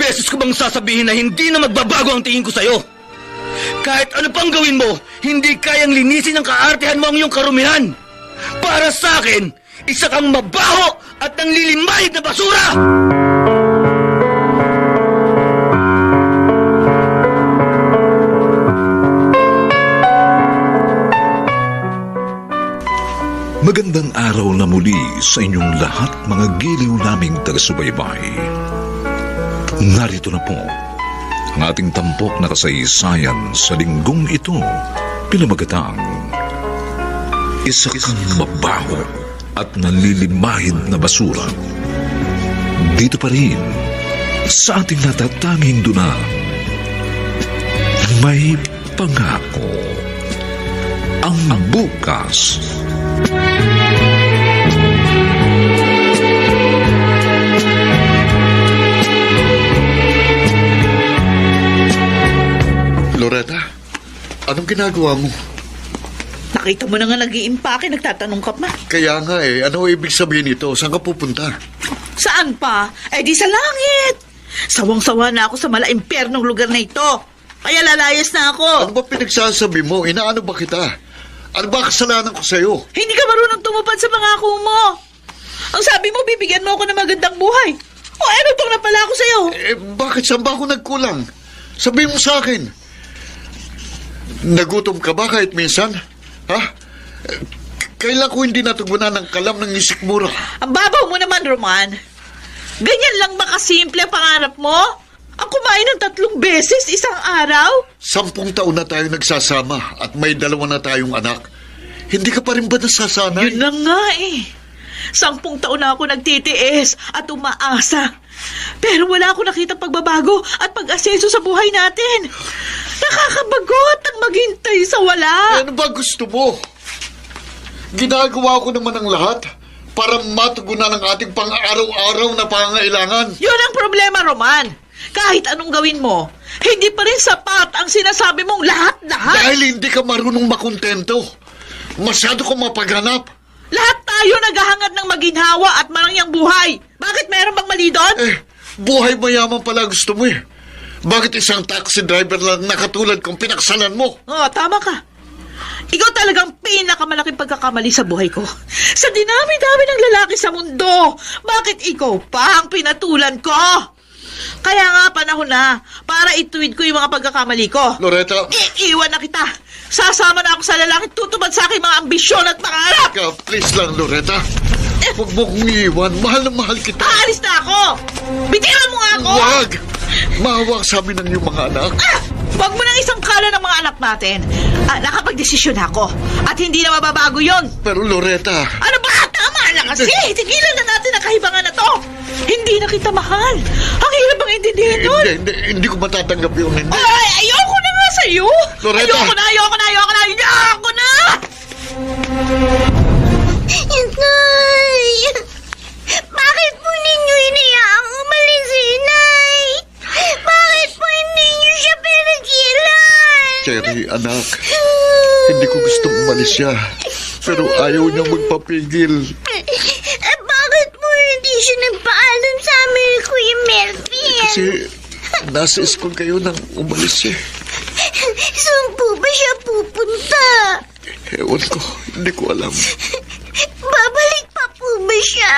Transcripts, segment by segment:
beses ko bang sasabihin na hindi na magbabago ang tingin ko sa'yo? Kahit ano pang gawin mo, hindi kayang linisin ng kaartehan mo ang iyong karumihan. Para sa akin, isa kang mabaho at nanglilimahid na basura! Magandang araw na muli sa inyong lahat, mga giliw naming taga-subaybay. Narito na po ang ating tampok na kasaysayan sa linggong ito, pinamagatang Isa Kang Mabaho at Nanlilimahid na Basura. Dito pa rin sa ating natatanging duna, May Pangako, ang bukas. Loretta, anong ginagawa mo? Nakita mo na nga nag-iimpake, nagtatanong ka pa. Kaya nga ano ibig sabihin nito? Saan ka pupunta? Saan pa? Eh di sa langit. Sawang-sawa na ako sa mala-impernong lugar na ito. Kaya lalayas na ako. Ano ba pinagsasabi mo? Inaano ba kita? Ano ba kasalanan ko sa'yo? Hindi ka marunong tumupad sa pangako mo. Ang sabi mo, bibigyan mo ako ng magandang buhay. O ano tong napala ako sa'yo? Bakit saan ba ako nagkulang? Sabihin mo sa akin. Nagutom ka ba kahit minsan? Ha? Kailan ko hindi natugunan ng kalam ng isikmura? Ang babaw mo naman, Roman. Ganyan lang ba kasimple ang pangarap mo? Ang kumain ng 3 beses isang araw? 10 taon na tayo nagsasama at may 2 na tayong anak. Hindi ka pa rin ba nasasanay? Yun na nga eh. 10 taon na ako nagtitiis at umaasa. Pero wala ako nakitang pagbabago at pag-asenso sa buhay natin. Nakakabagot ang maghintay sa wala. Ano ba gusto mo? Ginagawa ko naman ang lahat para matugunan ang ating pang-araw-araw na pangangailangan. Yun ang problema, Roman. Kahit anong gawin mo, hindi pa rin sapat ang sinasabi mong lahat-lahat. Dahil hindi ka marunong makontento. Masyado kang mapaghanap. Lahat tayo naghahangad ng maginhawa at marangyang buhay. Bakit meron bang mali doon? Buhay mayaman pala gusto mo eh. Bakit isang taxi driver lang na katulad kong pinaksalan mo? Oo, tama ka. Ikaw talagang pinakamalaking pagkakamali sa buhay ko. Sa dinami-dami ng lalaki sa mundo, bakit ikaw pa ang pinatulan ko? Kaya nga panahon na para ituwid ko yung mga pagkakamali ko. Loretta. Iiwan na kita. Sasama na ako sa lalaki tutupad sa aking mga ambisyon at pangarap. Please lang, Loretta. Huwag mo kong iiwan. Mahal na mahal kita. Aalis na ako. Bitiwan mo nga ako. Huwag. Mahawak sa amin ng iyong mga anak. Huwag mo nang isang kala ng mga anak natin. Nakapag-desisyon ako. At hindi na mababago yon. Pero Loretta. Ano ba? Tama na kasi. Tigilan na natin ang kahibangan na to. Hindi na kita mahal. Ang hirap bang intindihin nun? Hindi ko matatanggap yun. Hindi. Ay, ayoko na nga sa'yo. Loretta. Ayoko na. Inay! Bakit po ninyo inayaang umalis si Inay? Bakit po hindi niyo siya pinagilan? Cherry, anak. Hindi ko gustong umalis siya. Pero ayaw niyang magpapigil. Bakit po hindi siya nagpaalam sa amin ni Kuya Melvin? Kasi nasa school kayo nang umalis siya. Saan po ba siya pupunta? Ewan ko, hindi ko alam. Babalik pa po ba siya?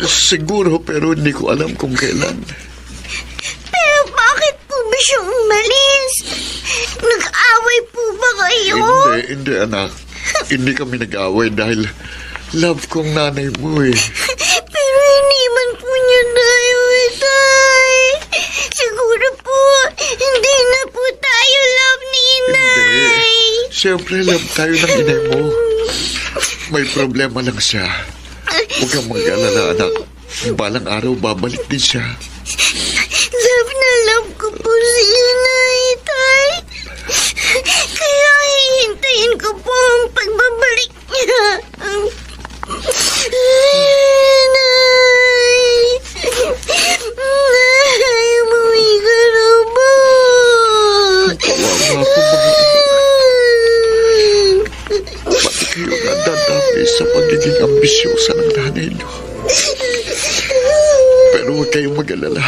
Siguro, pero hindi ko alam kung kailan. Pero bakit po ba siya umalis? Nag-away po ba kayo? Hindi anak. Hindi kami nag-away dahil love kong nanay mo eh. Pero iniman po niya tayo, Itay. Siguro po, hindi na po tayo love ni Inay. Hindi. Siyempre, love tayo ng inay mo. May problema lang siya. Huwag kang mag-alala, anak. Balang araw, babalik din siya. Love na love ko po si Inay, Itay. Kaya hihintayin ko po ang pagbabalik niya. Inay, umuwi ka na ba? Kawawa ko pati kayo nadadami sa pagiging ambisyosa ng nanay niyo. Pero huwag kayong mag-alala.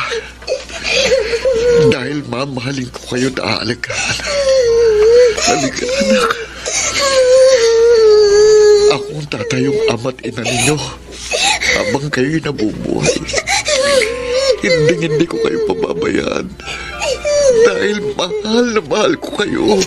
Dahil mamahalin ko kayo at aalagaan. Halika, anak. Ako ang tatayong ama't ina ninyo habang kayo'y nabubuhay. Hindi ko kayo pababayaan. Dahil mahal na mahal ko kayo.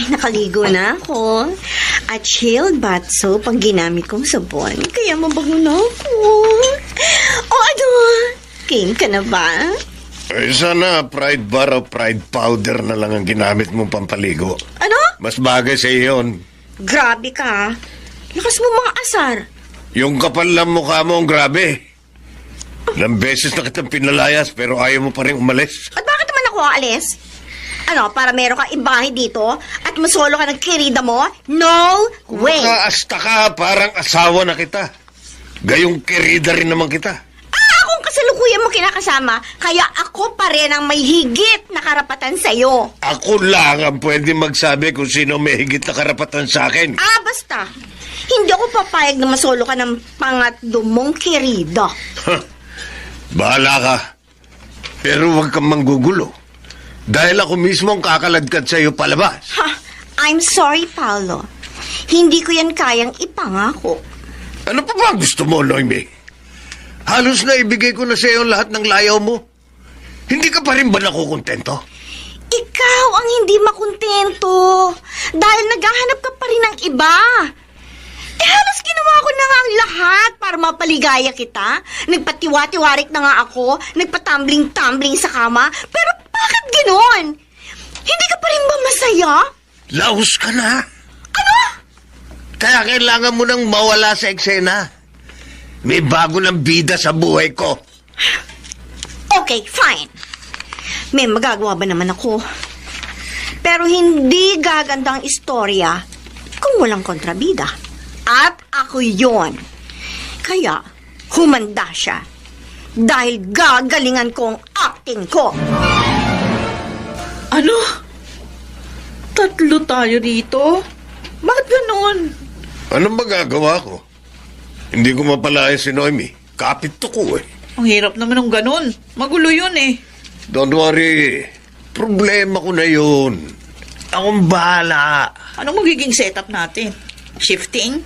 Nakaligo na ako. At chilled bath soap ang ginamit kong sabon. Kaya mabango na ako. O ano? Game ka na ba? Ay, sana Pride Bar o Pride Powder na lang ang ginamit mong pampaligo. Ano? Mas bagay sa iyon. Grabe ka. Lakas mo mga asar. Yung kapal ng mukha mo ang grabe. Ilang beses na kitang pinalayas pero ayaw mo pa rin umalis. At bakit naman ako aalis? Ano, para meron ka ibahe dito at masolo ka ng kirida mo? No way! Makaasta ka, parang asawa na kita. Gayong kerida rin naman kita. Akong kasalukuyan mo kinakasama, kaya ako pa rin ang may higit na karapatan sa'yo. Ako lang ang pwede magsabi kung sino may higit na karapatan sa akin. Basta. Hindi ako papayag na masolo ka ng pangatlo mong kirida. Bahala ka. Pero huwag kang manggugulo. Dahil ako mismo ang kakaladkad sa iyo palabas. I'm sorry, Paolo. Hindi ko yan kayang ipangako. Ano pa ba gusto mo, Noemi? Halos na ibigay ko na sa iyo lahat ng layaw mo. Hindi ka pa rin ba nakukontento? Ikaw ang hindi makontento. Dahil naghahanap ka pa rin ng iba. Halos ginawa ko na nga ang lahat para mapaligaya kita. Nagpatiwa-tiwarik na nga ako. Nagpatumbling-tumbling sa kama. Pero bakit ganoon? Hindi ka pa rin ba masaya? Laos ka na. Ano? Kaya kailangan mo nang mawala sa eksena. May bago ng bida sa buhay ko. Okay, fine. May magagawa ba naman ako? Pero hindi gaganda ang istorya kung walang kontrabida. At ako yon. Kaya, humanda siya. Dahil gagalingan ko ang acting ko. Ano? Tatlo tayo dito? Bakit ganoon? Anong magagawa ko? Hindi ko mapalaya si Noemi. Kapit to ko eh. Ang hirap naman ng ganun. Magulo yun eh. Don't worry. Problema ko na yun. Akong bahala. Anong magiging setup natin? Shifting?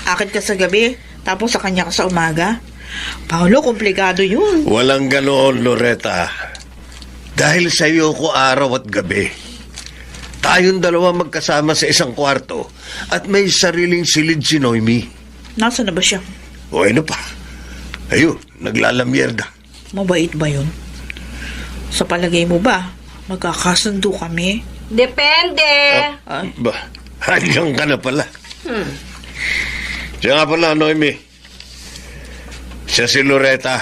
Akit ka sa gabi, tapos sa kanya ka sa umaga? Paolo, komplikado yun. Walang ganoon, Loretta. Dahil sa iyo ko araw at gabi. Tayong dalawa magkasama sa isang kwarto at may sariling silid si Noemi. Nasaan na ba siya? O ano pa? Ayun, naglalamyerda. Mabait ba yun? Sa palagay mo ba, magkakasundo kami? Depende. Ba, hanggang ka na pala. Siya nga pala, Noemi. Siya si Loretta.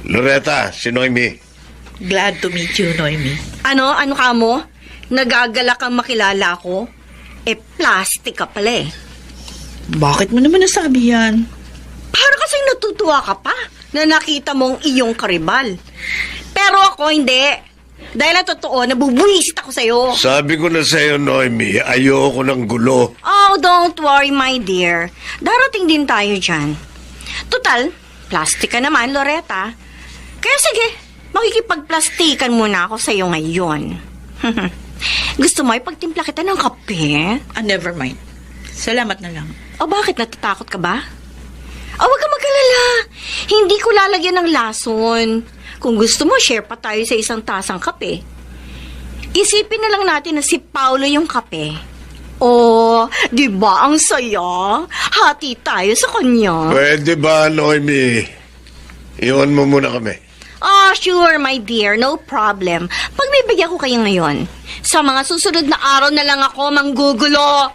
Loretta, si Noemi. Glad to meet you, Noemi. Ano ka mo? Nagagala kang makilala ko? Plastic ka pala eh. Bakit mo naman nasabi yan? Para kasing natutuwa ka pa na nakita mong iyong karibal. Pero ako hindi. Dahil ang totoo, nabubuwisit ako sa'yo. Sabi ko na sa'yo, Noemi, ayoko ng gulo. Oh, don't worry, my dear. Darating din tayo dyan. Total, plastic ka naman, Loretta. Kaya sige, makikipagplastikan muna ako sa'yo ngayon. Gusto mo ipagtimpla kita ng kape? Never mind. Salamat na lang. O bakit natatakot ka ba? Huwag ka mag-alala. Hindi ko lalagyan ng lason. Kung gusto mo, share pa tayo sa isang tasang kape. Isipin na lang natin na si Paolo yung kape. Oh, di ba ang saya? Hati tayo sa kanya. Pwede ba, Noemi? Iwan mo muna kami. Oh, sure, my dear. No problem. Pagbibigyan ko kayo ngayon. Sa mga susunod na araw na lang ako manggugulo.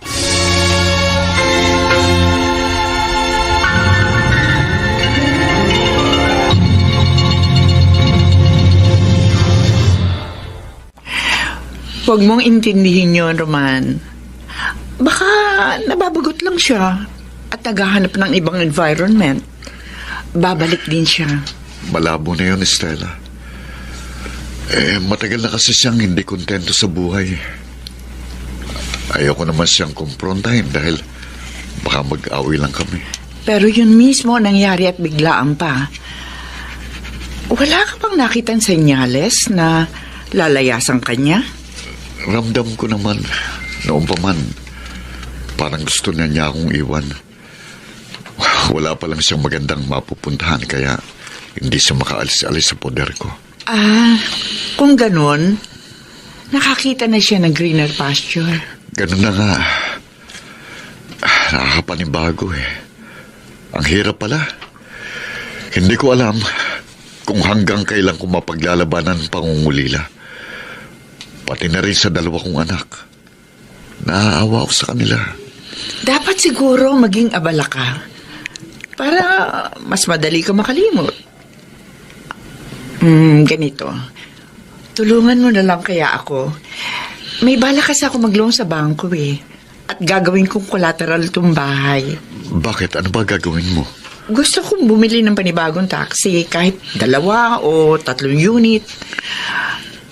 Huwag mong intindihin yun, Roman. Baka nababagot lang siya at naghahanap ng ibang environment. Babalik din siya. Malabo na yun, Estela. Matagal na kasi siyang hindi kontento sa buhay. Ayoko naman siyang kumprontahin dahil baka mag-away lang kami. Pero yun mismo nangyari at biglaan pa. Wala ka bang nakitang senyales na lalayasan kanya? Ramdam ko naman, noon pa man, parang gusto niya akong iwan. Wala pa lang siyang magandang mapupuntahan kaya hindi siya makaalis-alis sa poder ko. Kung ganun, nakakita na siya ng greener pasture. Ganun na nga. Nakakapanibago eh. Ang hirap pala. Hindi ko alam kung hanggang kailan ko mapaglalabanan ang pangungulila. Pati na rin sa dalawa kong anak. Naaawa ako sa kanila. Dapat siguro maging abala ka para mas madali ka makalimot. Ganito. Tulungan mo na lang kaya ako. May bala kasi ako mag-loan sa bangko eh. At gagawin kong collateral itong bahay. Bakit? Ano ba gagawin mo? Gusto kong bumili ng panibagong taxi, kahit 2 o 3 unit.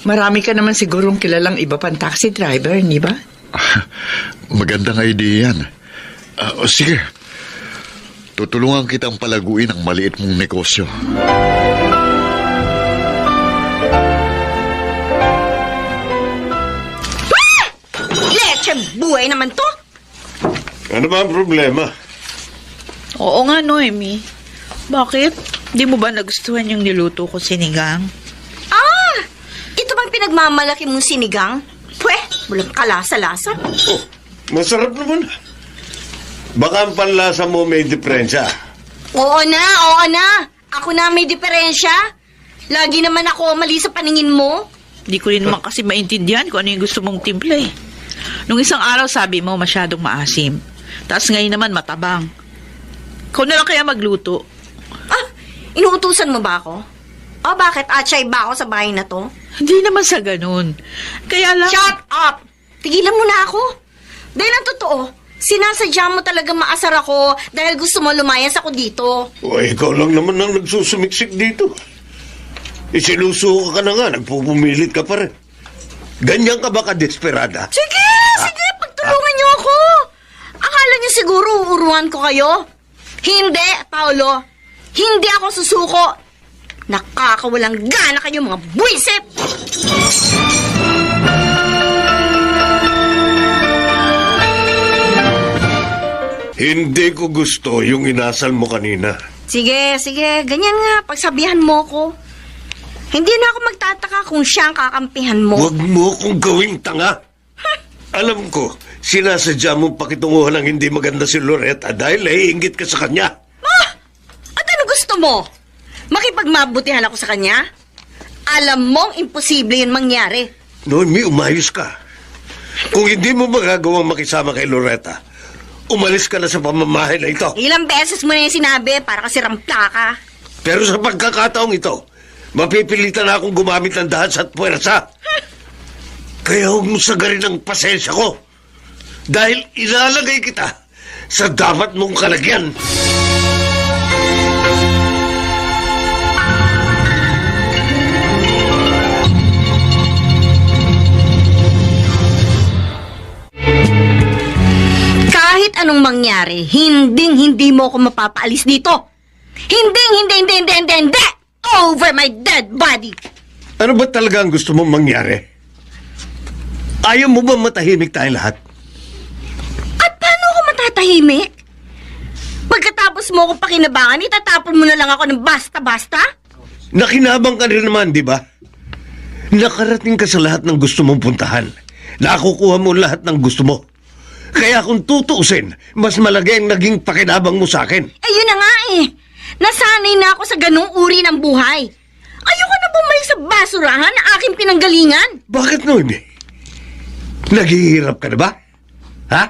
Marami ka naman sigurong kilalang iba pang taxi driver, di ba? Magandang idea yan. Sige. Tutulungan kitang palaguin ang maliit mong negosyo. Leche buhay naman to. Ano ba ang problema? Oo nga, Noemi. Bakit? Di mo ba nagustuhan yung niluto ko sinigang? Ito bang pinagmamalaki mong sinigang? Pweh, walang kalasa-lasa. Oh, masarap naman. Baka ang panlasa mo may diferensya. Oo na. Ako na may diferensya. Lagi naman ako mali sa paningin mo. Di ko rin naman kasi maintindihan kung ano yung gusto mong timpla eh. Nung isang araw sabi mo masyadong maasim. Tapos ngayon naman matabang. Ikaw na lang kaya magluto. Inuutusan mo ba ako? O bakit atsay ba ako sa bahay na to? Hindi naman sa ganun. Kaya lang... Shut up! Tigilan mo na ako. Dahil ang totoo, sinasadya mo talaga maasar ako dahil gusto mo lumayas ako dito. O, ikaw lang naman ang nagsusumiksik dito. Isinusuka ka na nga, nagpupumilit ka pa rin. Ganyan ka ba ka-desperada? Sige, pagtulungan niyo ako. Akala niyo siguro uuruan ko kayo? Hindi, Paolo. Hindi ako susuko. Nakakawalang gana kayo mga buwisit! Hindi ko gusto yung inasal mo kanina. Sige. Ganyan nga, pagsabihan mo ko. Hindi na ako magtataka kung siya ang kakampihan mo. Huwag mo kong gawing tanga. Alam ko, sinasadya mo pakitunguhan ng hindi maganda si Loretta dahil naiinggit ka sa kanya. At ano gusto mo? Makipagmabutihan ako sa kanya? Alam mong imposible yun mangyari. Noemi, umayos ka. Kung hindi mo magagawang makisama kay Loretta, umalis ka na sa pamamahay na ito. Ilang beses mo na yung sinabi para kasi rampla ka. Pero sa pagkakataong ito, mapipilitan na akong gumamit ng dahas at puwersa. Kaya huwag mo sagarin ang pasensya ko. Dahil ilalagay kita sa dapat mong kalagyan. Kahit anong mangyari, hindi mo ako mapapaalis dito. Hindi. Over my dead body. Ano ba talaga ang gusto mong mangyari? Ayaw mo ba matahimik tayong lahat? At paano ako matatahimik? Pagkatapos mo akong pakinabangan, itatapon mo na lang ako ng basta-basta? Nakinabang ka rin naman, di ba? Nakarating ka sa lahat ng gusto mong puntahan. Nakukuha mo lahat ng gusto mo. Kaya kung tutuusin, mas malaki ang naging pakinabang mo sa akin. Ayun na nga eh. Nasanay na ako sa ganung uri ng buhay. Ayoko na bumalik sa basurahan na aking pinanggalingan. Bakit noon eh? Naghihirap ka na ba? Ha?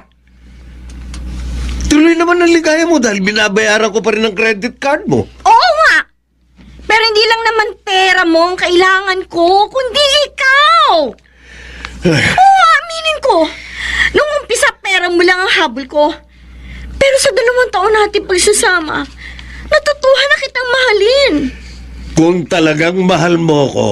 Tuloy naman ang ligaya mo dahil binabayaran ko pa rin ang credit card mo. Oo nga. Pero hindi lang naman pera mo ang kailangan ko, kundi ikaw. Oo, aminin ko. Nung umpisa, pera mo lang ang habol ko. Pero sa 2 taon natin pagsasama, natutuhan na kitang mahalin. Kung talagang mahal mo ko,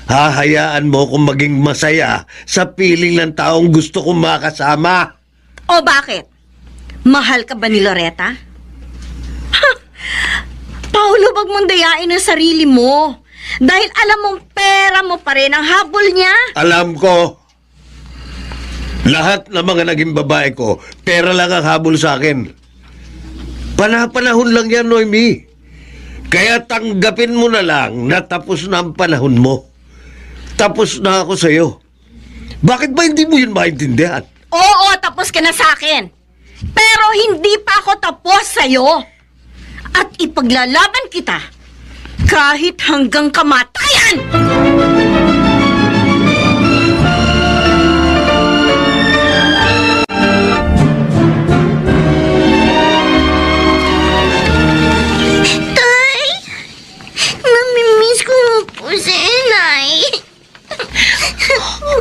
hahayaan mo kung maging masaya sa piling ng taong gusto kong makasama. O bakit? Mahal ka ba ni Loretta? Ha! Paulo, wag mong dayain ang sarili mo. Dahil alam mong pera mo pa rin ang habol niya. Alam ko, lahat ng mga naging babae ko, pera lang ang habol sa akin. Panahon lang yan, Noemi. Kaya tanggapin mo na lang na tapos na ang panahon mo. Tapos na ako sa'yo. Bakit ba hindi mo yun maintindihan? Oo, tapos ka na sa akin. Pero hindi pa ako tapos sa'yo. At ipaglalaban kita kahit hanggang kamatayan! Tay, namimiss ko na po si Inay.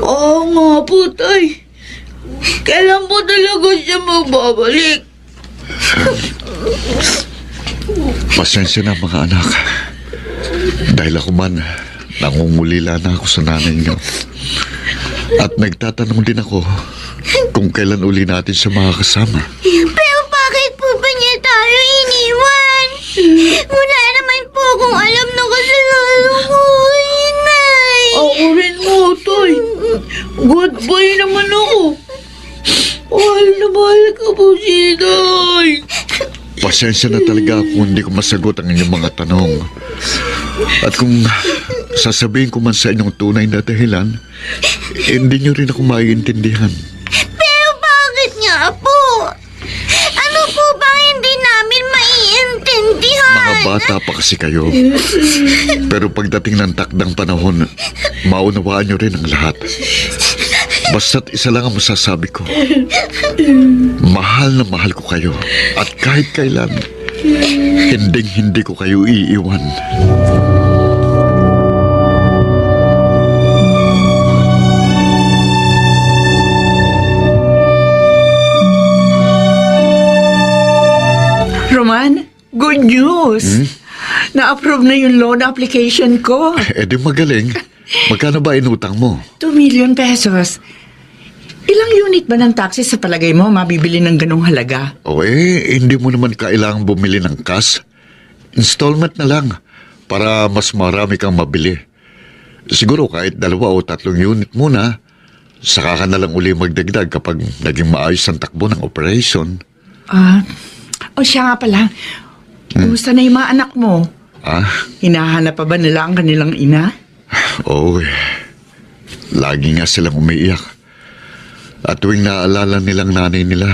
Oo nga po, Tay. Kailan po talaga siya magbabalik? Pasensya na mga anak. Dahil ako man, nangungulila na ako sa nanay niyo. At nagtatanong din ako kung kailan uli natin siya makakasama. Pero bakit po ba niya tayo iniwan? Wala naman po akong alam na kasalanan ko, Inay. Ako rin mo, Tay. Goodbye naman ako. Mahal na mahal ka po si Inay. Pasensya na talaga kung hindi ko masagot ang inyong mga tanong. At kung sasabihin ko man sa inyong tunay na dahilan, hindi niyo rin ako maiintindihan. Pero bakit nga po? Ano po ba hindi namin maiintindihan? Mga bata pa kasi kayo. Pero pagdating ng takdang panahon, maunawaan niyo rin ang lahat. Basta't isa lang ang masasabi ko. Mahal na mahal ko kayo. At kahit kailan, hindi ko kayo iiwan. Roman, good news. Na-approve na yung loan application ko. Eh di magaling. Magkano ba inutang mo? 2 million pesos. Ilang unit ba ng taxi sa palagay mo mabibili ng ganong halaga? O hindi mo naman kailangang bumili ng cash. Installment na lang para mas marami kang mabili. Siguro kahit 2 o 3 unit muna, saka ka na lang uli magdagdag kapag naging maayos ang takbo ng operation. Siya nga pala. Kumusta na yung mga anak mo? Hinahanap pa ba nila ang kanilang ina? Oo lagi nga silang umiiyak. At tuwing naaalala nilang nanay nila,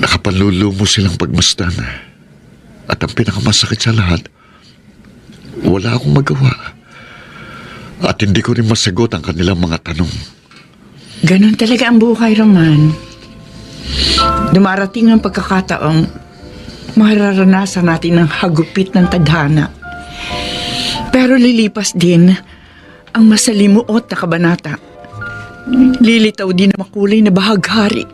nakapanlulumo silang pagmasdan. At ang pinakamasakit sa lahat, wala akong magawa. At hindi ko rin masagot ang kanilang mga tanong. Ganon talaga ang buhay, Roman. Dumarating ang pagkakataong mararanasan natin ng hagupit ng tadhana. Pero lilipas din ang masalimuot na kabanata. Lilitaw din ang makulay na bahaghari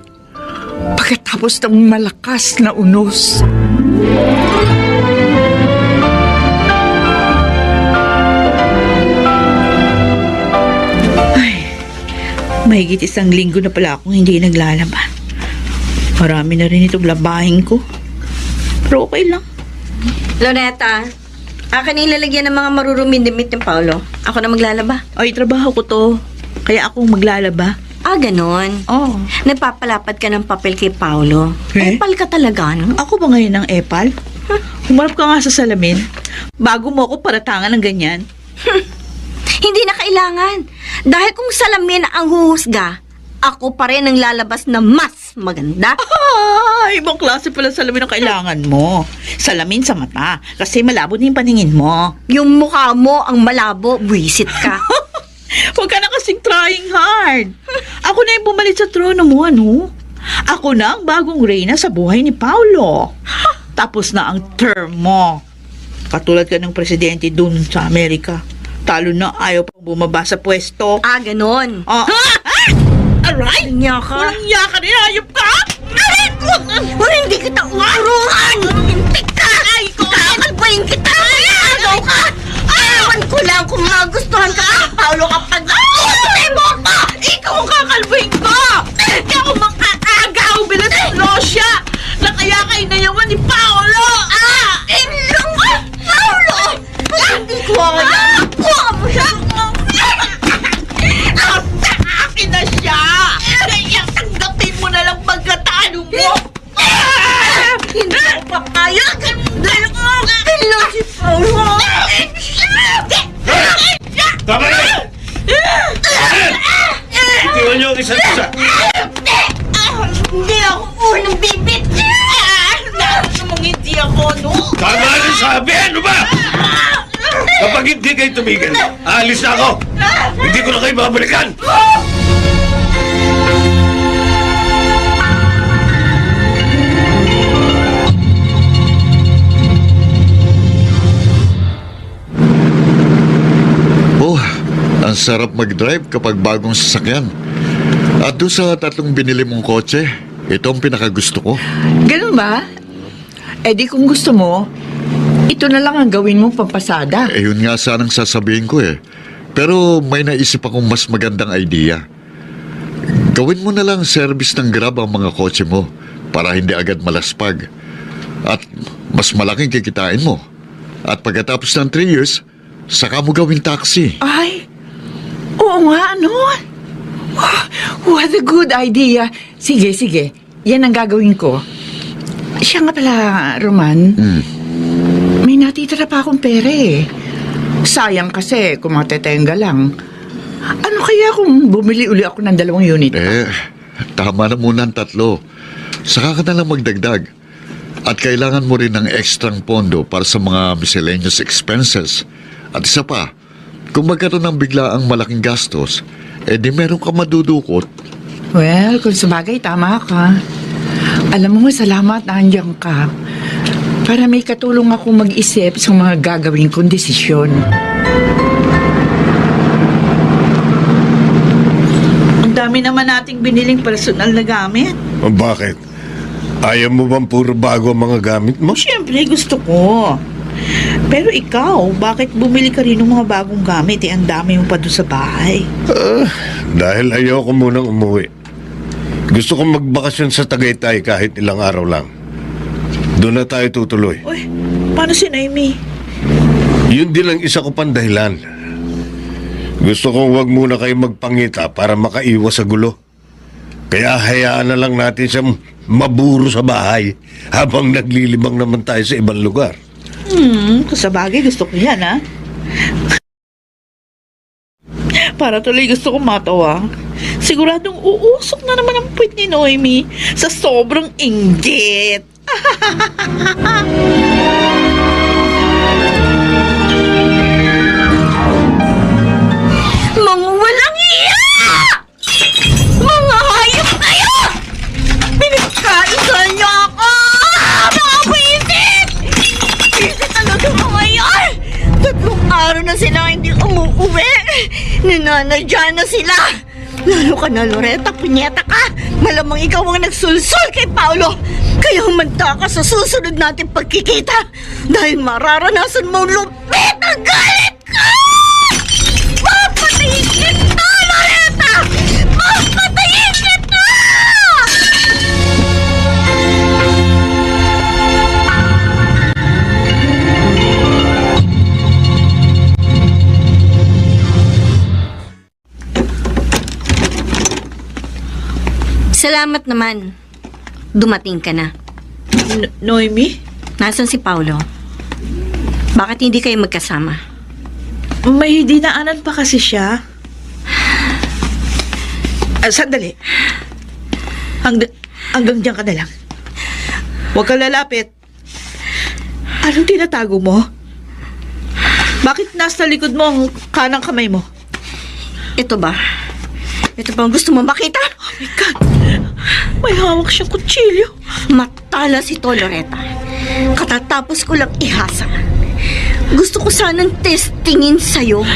pagkatapos ng malakas na unos. Mahigit 1 linggo na pala akong hindi naglalaban. Marami na rin itong labahin ko. Pero okay lang. Loretta, akin yung lalagyan ng mga maruruming damit ni Paolo. Ako na maglalaba. Ay, trabaho ko to. Kaya akong maglalaba. Ganon. Oh. Nagpapalapad ka ng papel kay Paolo. Eh? Epal ka talaga, no? Ako ba ngayon ng epal? Humarap ka nga sa salamin. Bago mo ako paratangan ng ganyan. Hindi na kailangan. Dahil kung salamin ang huhusga, ako pa rin ang lalabas na mas maganda. Ibang klase pala salamin ang kailangan mo. Salamin sa mata. Kasi malabo din yung paningin mo. Yung mukha mo ang malabo, buwisit ka. Huwag ka na kasing trying hard. Ako na yung bumalik sa trono mo, ano? Ako na ang bagong reyna sa buhay ni Paolo. Tapos na ang term mo. Katulad ka ng presidente dun sa Amerika. Talo na ayaw pang bumaba sa pwesto. Ganon. Aray! Niya ka. Walang niya ka rin, hayop ka! Aray! Hindi kita uruan! Hintik ka! Kakalbayin kita! Ayaw ka! Ayawan ko lang kung magustuhan ka, Paolo, kapag utay mo ako! Ikaw ang kakalbuhin ko! Hindi ako makakagaw bilang ng Rosya na kaya kayo nayawan ni Paolo! Ilong mo, Paolo! Hindi ko alam! Kuha mo siya! Akin na siya! Kaya tanggapin mo na lang pagkatalo mo! Hindi ko papayag! Dahil ko! Ilong si Paolo! Tama na! Itiwan niyo ang isa't isa. Hindi ako unang bibit! Namang hindi ako, no? Tama na sabi! Ano ba? Kapag hindi kayo tumigil, aalis na ako. Hindi ko na kayo babalikan. Oh, ang sarap mag-drive kapag bagong sasakyan. At doon sa 3 binili mong kotse, ito ang pinakagusto ko. Ganun ba? Eh di kung gusto mo, ito na lang ang gawin mong pampasada. Eh yun nga sanang sasabihin ko eh. Pero may naisip akong mas magandang idea. Gawin mo na lang service ng Grab ang mga kotse mo para hindi agad malaspag. At mas malaking kikitain mo. At pagkatapos ng 3 years, saka mo gawin taxi. Ay, oo nga, ano? What a good idea. Sige, sige. Yan ang gagawin ko. Siya nga pala, Roman. May natitira pa akong pera eh. Sayang kasi kung matetenga lang. Ano kaya kung bumili uli ako ng 2 unit? Tama na muna ang 3. Saka ka na lang magdagdag. At kailangan mo rin ng ekstrang pondo para sa mga miscellaneous expenses. At isa pa, kung magkaroon ng biglaang malaking gastos, di meron ka madudukot. Well, kung sabagay, tama ka. Alam mo, salamat na andyan ka. Para may katulong ako mag-isip sa mga gagawin kong desisyon. Ang dami naman nating biniling personal na gamit. Bakit? Ayaw mo bang puro bago ang mga gamit mo? Siyempre, gusto ko. Pero ikaw, bakit bumili ka rin ng mga bagong gamit? Ang dami mo pa doon sa bahay. Dahil ayoko munang umuwi. Gusto kong magbakasyon sa Tagaytay kahit ilang araw lang. Doon na tayo tutuloy. Uy, paano si Naomi? Yun din ang isa ko pang dahilan. Gusto kong wag muna kayo magpangita para makaiwas sa gulo. Kaya hayaan na lang natin siya maburo sa bahay habang naglilibang naman tayo sa ibang lugar. Kasabagay, gusto ko yan, ha? Para tuloy gusto kong matawa. Siguradong uusok na naman ang puwit ni Noemi sa sobrang inggit. Mga walang iya! Mga hayop kayo! Pinagkaitan niyo ako! Mga buwisit! Buwisit talaga mga yan! 3 araw na sila hindi umuuwi. Ninanadya na sila. Lalo ka na, Loretta, punyeta ka. Malamang ikaw ang nagsulsul kay Paolo. Kaya humanda ka sa susunod natin pagkikita. Dahil mararanasan mo lupit ang galit ko! Papatayin kita, Loretta! Papatayin kita! Salamat naman. Dumating ka na. Noemi? Nasaan si Paolo? Bakit hindi kayo magkasama? May dinaanan pa kasi siya. Sandali. Hanggang dyan ka na lang. Huwag ka lalapit. Anong tinatago mo? Bakit nasa likod mo ang kanang kamay mo? Ito ba? Ito ba ang gusto mo makita? Oh my God! May hawak siyang kutsilyo. Matalas ito, Loretta. Katatapos ko lang ihasa. Gusto ko sanang testingin sa'yo.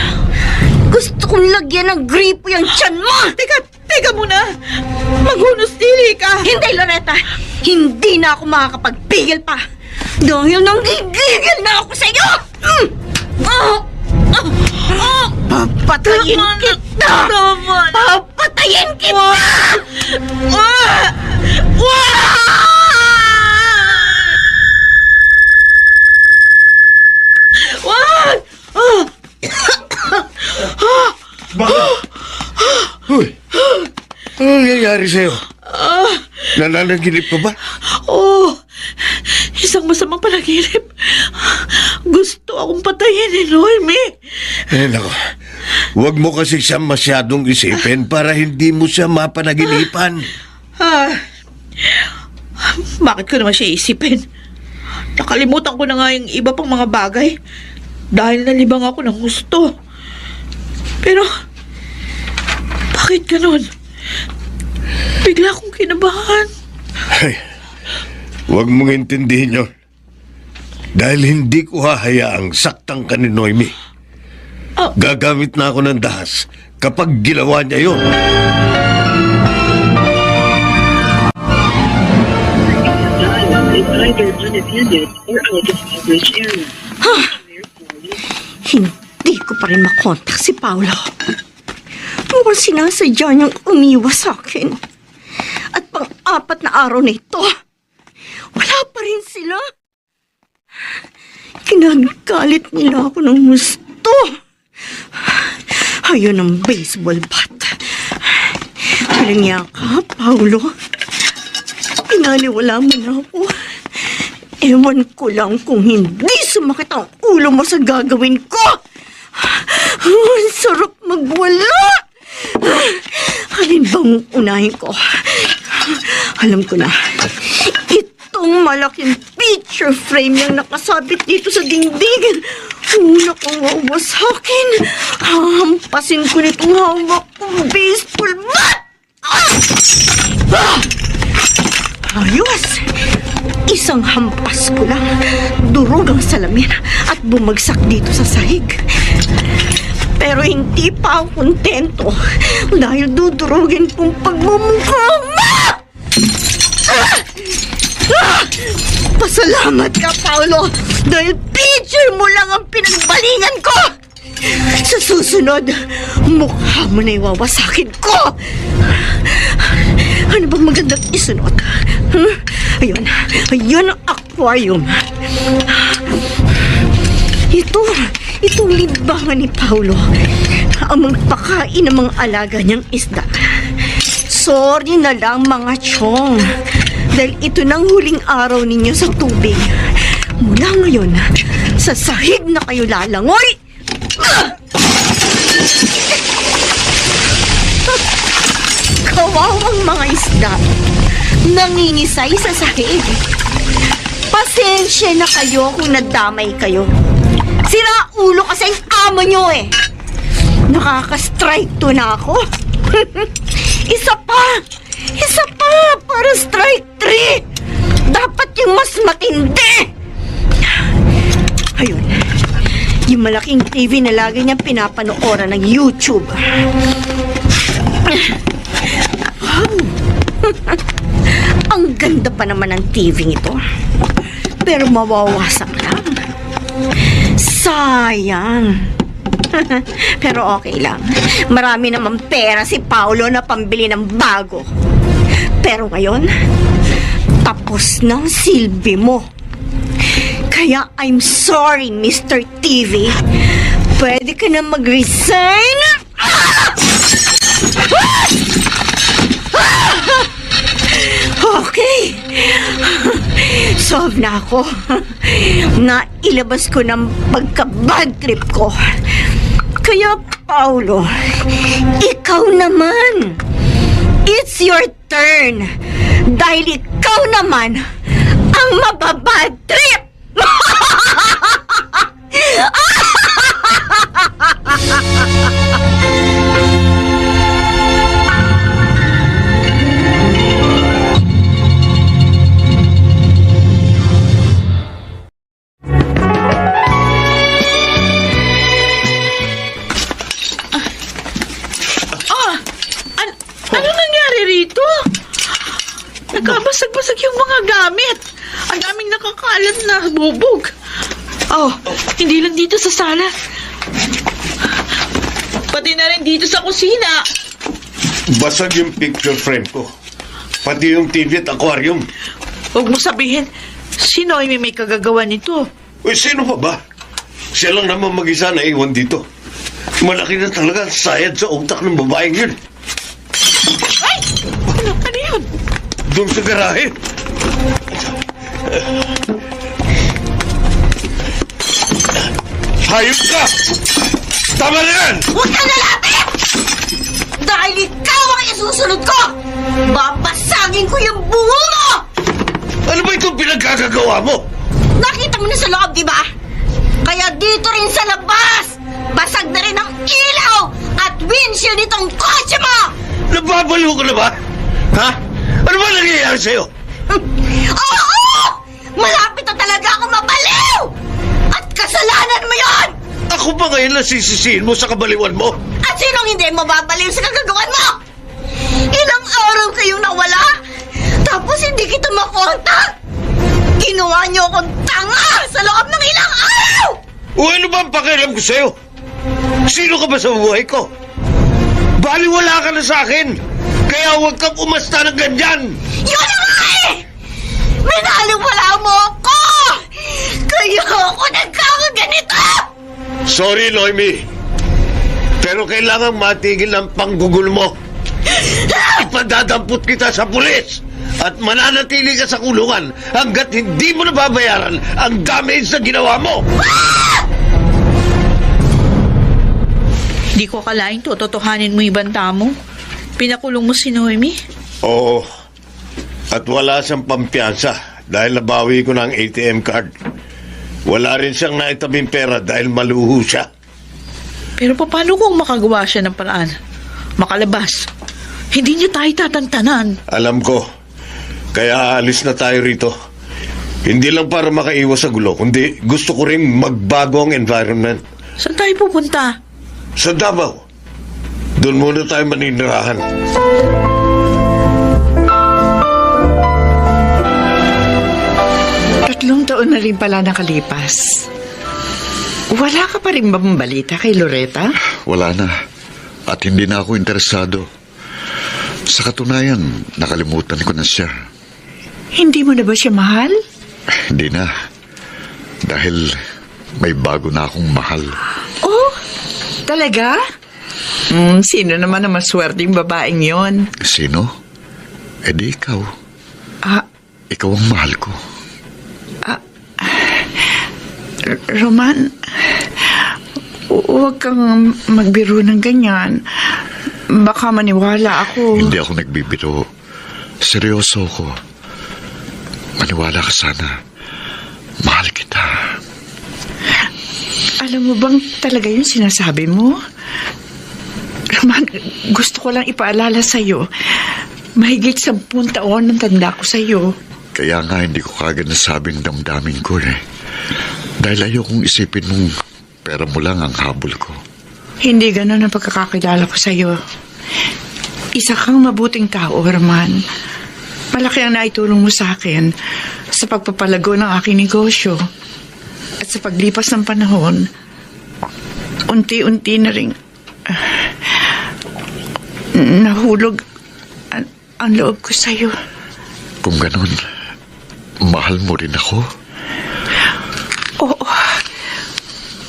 Gusto kong lagyan ng gripo yung tiyan mo! Teka muna! Maghunos dili ka! Hindi, Loretta! Hindi na ako makakapagpigil pa! Dahil nanggigigil na ako sa'yo! Papatayin kita! Papatayin kita! Wag! Uy, anong nangyayari sa'yo? Nananaginip ka ba? Oh, isang masamang panaginip. Gusto akong patayin ni Noemi. Nako, huwag mo kasi siya masyadong isipin para hindi mo siya mapanaginipan. Bakit ko naman siya isipin? Nakalimutan ko na nga yung iba pang mga bagay dahil nalibang ako ng gusto. Pero, bakit ganon? Bigla akong kinabahan. Ay, huwag mong intindihin yun. Dahil hindi ko hahayaang saktang ka ni Noemi. Gagamit na ako ng dahas kapag ginawa niya yun. Hindi ko pa rin makontak si Paolo. Mukhang sinasadya niyang umiwas sa akin. At pang-apat na araw na ito, wala pa rin sila. Kinagalit nila ako ng gusto. Ayun ang baseball bat. Walang niya ka, Paolo. Pinaliwala mo na ako. Ewan ko lang kung hindi sumakit ang ulo mo sa gagawin ko. Ang sarap magwala. Alin bang unahin ko? Alam ko na. Itong malaking picture frame yung nakasabit dito sa dingding. Una kong wawasakin. Hampasin ko nitong hawak kong baseball bat. Ayos! Isang hampas ko lang, durog ang salamin at bumagsak dito sa sahig. Pero hindi pa ako kontento dahil dudurugin kong pagmumukha mo! Pasalamat ka, Paolo, dahil picture mo lang ang pinagbalingan ko! Sa susunod, mukha mo na iwawasakin ko! Ano bang magandang isunod? Ayun ang aquarium. Itong libangan ni Paolo ang magpakain ng mga alaga niyang isda. Sorry na lang mga chong, dahil ito nang huling araw ninyo sa tubig. Mula ngayon, sa sahig na kayo lalangoy! Kawawang mga isda, nangingisay sa sahig. Pasensya na kayo kung nadamay kayo. Sira ulo kasi ang amo nyo eh. Nakaka-strike to na ako. Isa pa para strike 3. Dapat yung mas matindi. Ayun, yung malaking TV na lagi niyang pinapanooran ng YouTube. Ang ganda pa naman ng TV ito. Pero mawawasak lang. Sayang. Pero okay lang. Marami naman pera si Paolo na pambili ng bago. Pero ngayon, tapos na ang silbi mo. Kaya I'm sorry, Mr. TV. Pwede ka na mag-resign? Okay. Solve na ako. Nailabas ko ng pagka-bad trip ko. Kaya, Paolo, ikaw naman. It's your turn. Dahil ikaw naman ang mababad trip. Ano nangyari rito? Nagkabasag-basag yung mga gamit. Ang daming nakakalat na bubog. Oh, hindi lang dito sa sala. Pati na rin dito sa kusina. Basag yung picture frame ko. Pati yung TV at aquarium. Huwag mo sabihin, si Noemi may kagagawa nito. Uy, sino pa ba? Siya lang naman mag-isa na iwan dito. Malaki na talaga ang sayad sa utak ng babaeng yun. Ay! Ano yun? Doon sa garahe. Hayop ka! Tama na yan! Huwag kang lalapit! Dahil ikaw ang isusunod ko! Babasagin ko yung bungo mo! Ano ba itong pinagkakagawa mo? Nakita mo na sa loob, di ba? Kaya dito rin sa labas! Basag na rin ang ilaw at windshield nitong kotse mo! Nababaliw ka na ba? Ha? Ano ba nangyayari sa'yo? Oo! Malapit na talaga ako mabaliw! At kasalanan mo yon! Ako ba ngayon nasisisihin mo sa kabaliwan mo? At sinong hindi mababaliw sa kagagawan mo? Ilang araw kayong nawala? Tapos hindi kita makontak? Ginawa niyo akong tanga sa loob ng ilang araw! O ano ba ang pakialam ko sa'yo? Sino ka ba sa buhay ko? Baliwala ka na sa akin! Kaya huwag kang umasta ng ganyan! Yun na nga eh! Minaliwala mo ako! Kaya ako nagkakaganito! Sorry, Noemi. Pero kailangan matigil ang panggugol mo. Ipadadampot kita sa pulis at mananatili ka sa kulungan hanggat hindi mo nababayaran ang damage na ginawa mo. Di ko akalain to, totohanin mo yung banta mo. Pinakulong mo si Noemi. Oo. At wala siyang pampiyansa dahil nabawi ko ng ATM card. Wala rin siyang naitabing pera dahil maluho siya. Pero paano kung makagawa siya ng paraan? Makalabas. Hindi niya tayo tatantanan. Alam ko. Kaya alis na tayo rito. Hindi lang para makaiwas sa gulo, kundi gusto ko rin magbago ang environment. Saan tayo pupunta? Sa Davao. Doon muna tayo maninirahan. Tatlong taon na rin pala nakalipas. Wala ka pa rin bang balita kay Loretta? Wala na. At hindi na ako interesado. Sa katunayan, nakalimutan ko na siya. Hindi mo na ba siya mahal? Hindi na. Dahil may bago na akong mahal. Oh, talaga? Sino naman ang maswerteng babaeng yon? Sino? Eh di ikaw. Ah, Ikaw ang mahal ko. Roman, huwag kang magbiro ng ganyan. Baka maniwala ako. Hindi ako nagbibiro. Seryoso ko. Maniwala ka sana. Mahal kita. Alam mo bang talaga yung sinasabi mo? Roman, gusto ko lang ipaalala sa'yo. Mahigit 10 taon ang tanda ko sa'yo. Kaya nga hindi ko kagad nasabing damdamin ko eh. Dahil ayokong isipin mong pera mo lang ang habol ko. Hindi ganun ang pagkakakilala ko sa'yo. Isa kang mabuting tao, Roman. Malaki ang naitulong mo sa akin sa pagpapalago ng aking negosyo. At sa paglipas ng panahon, unti-unti na rin nahulog ang loob ko sa'yo. Kung ganun, mahal mo rin ako? Oo.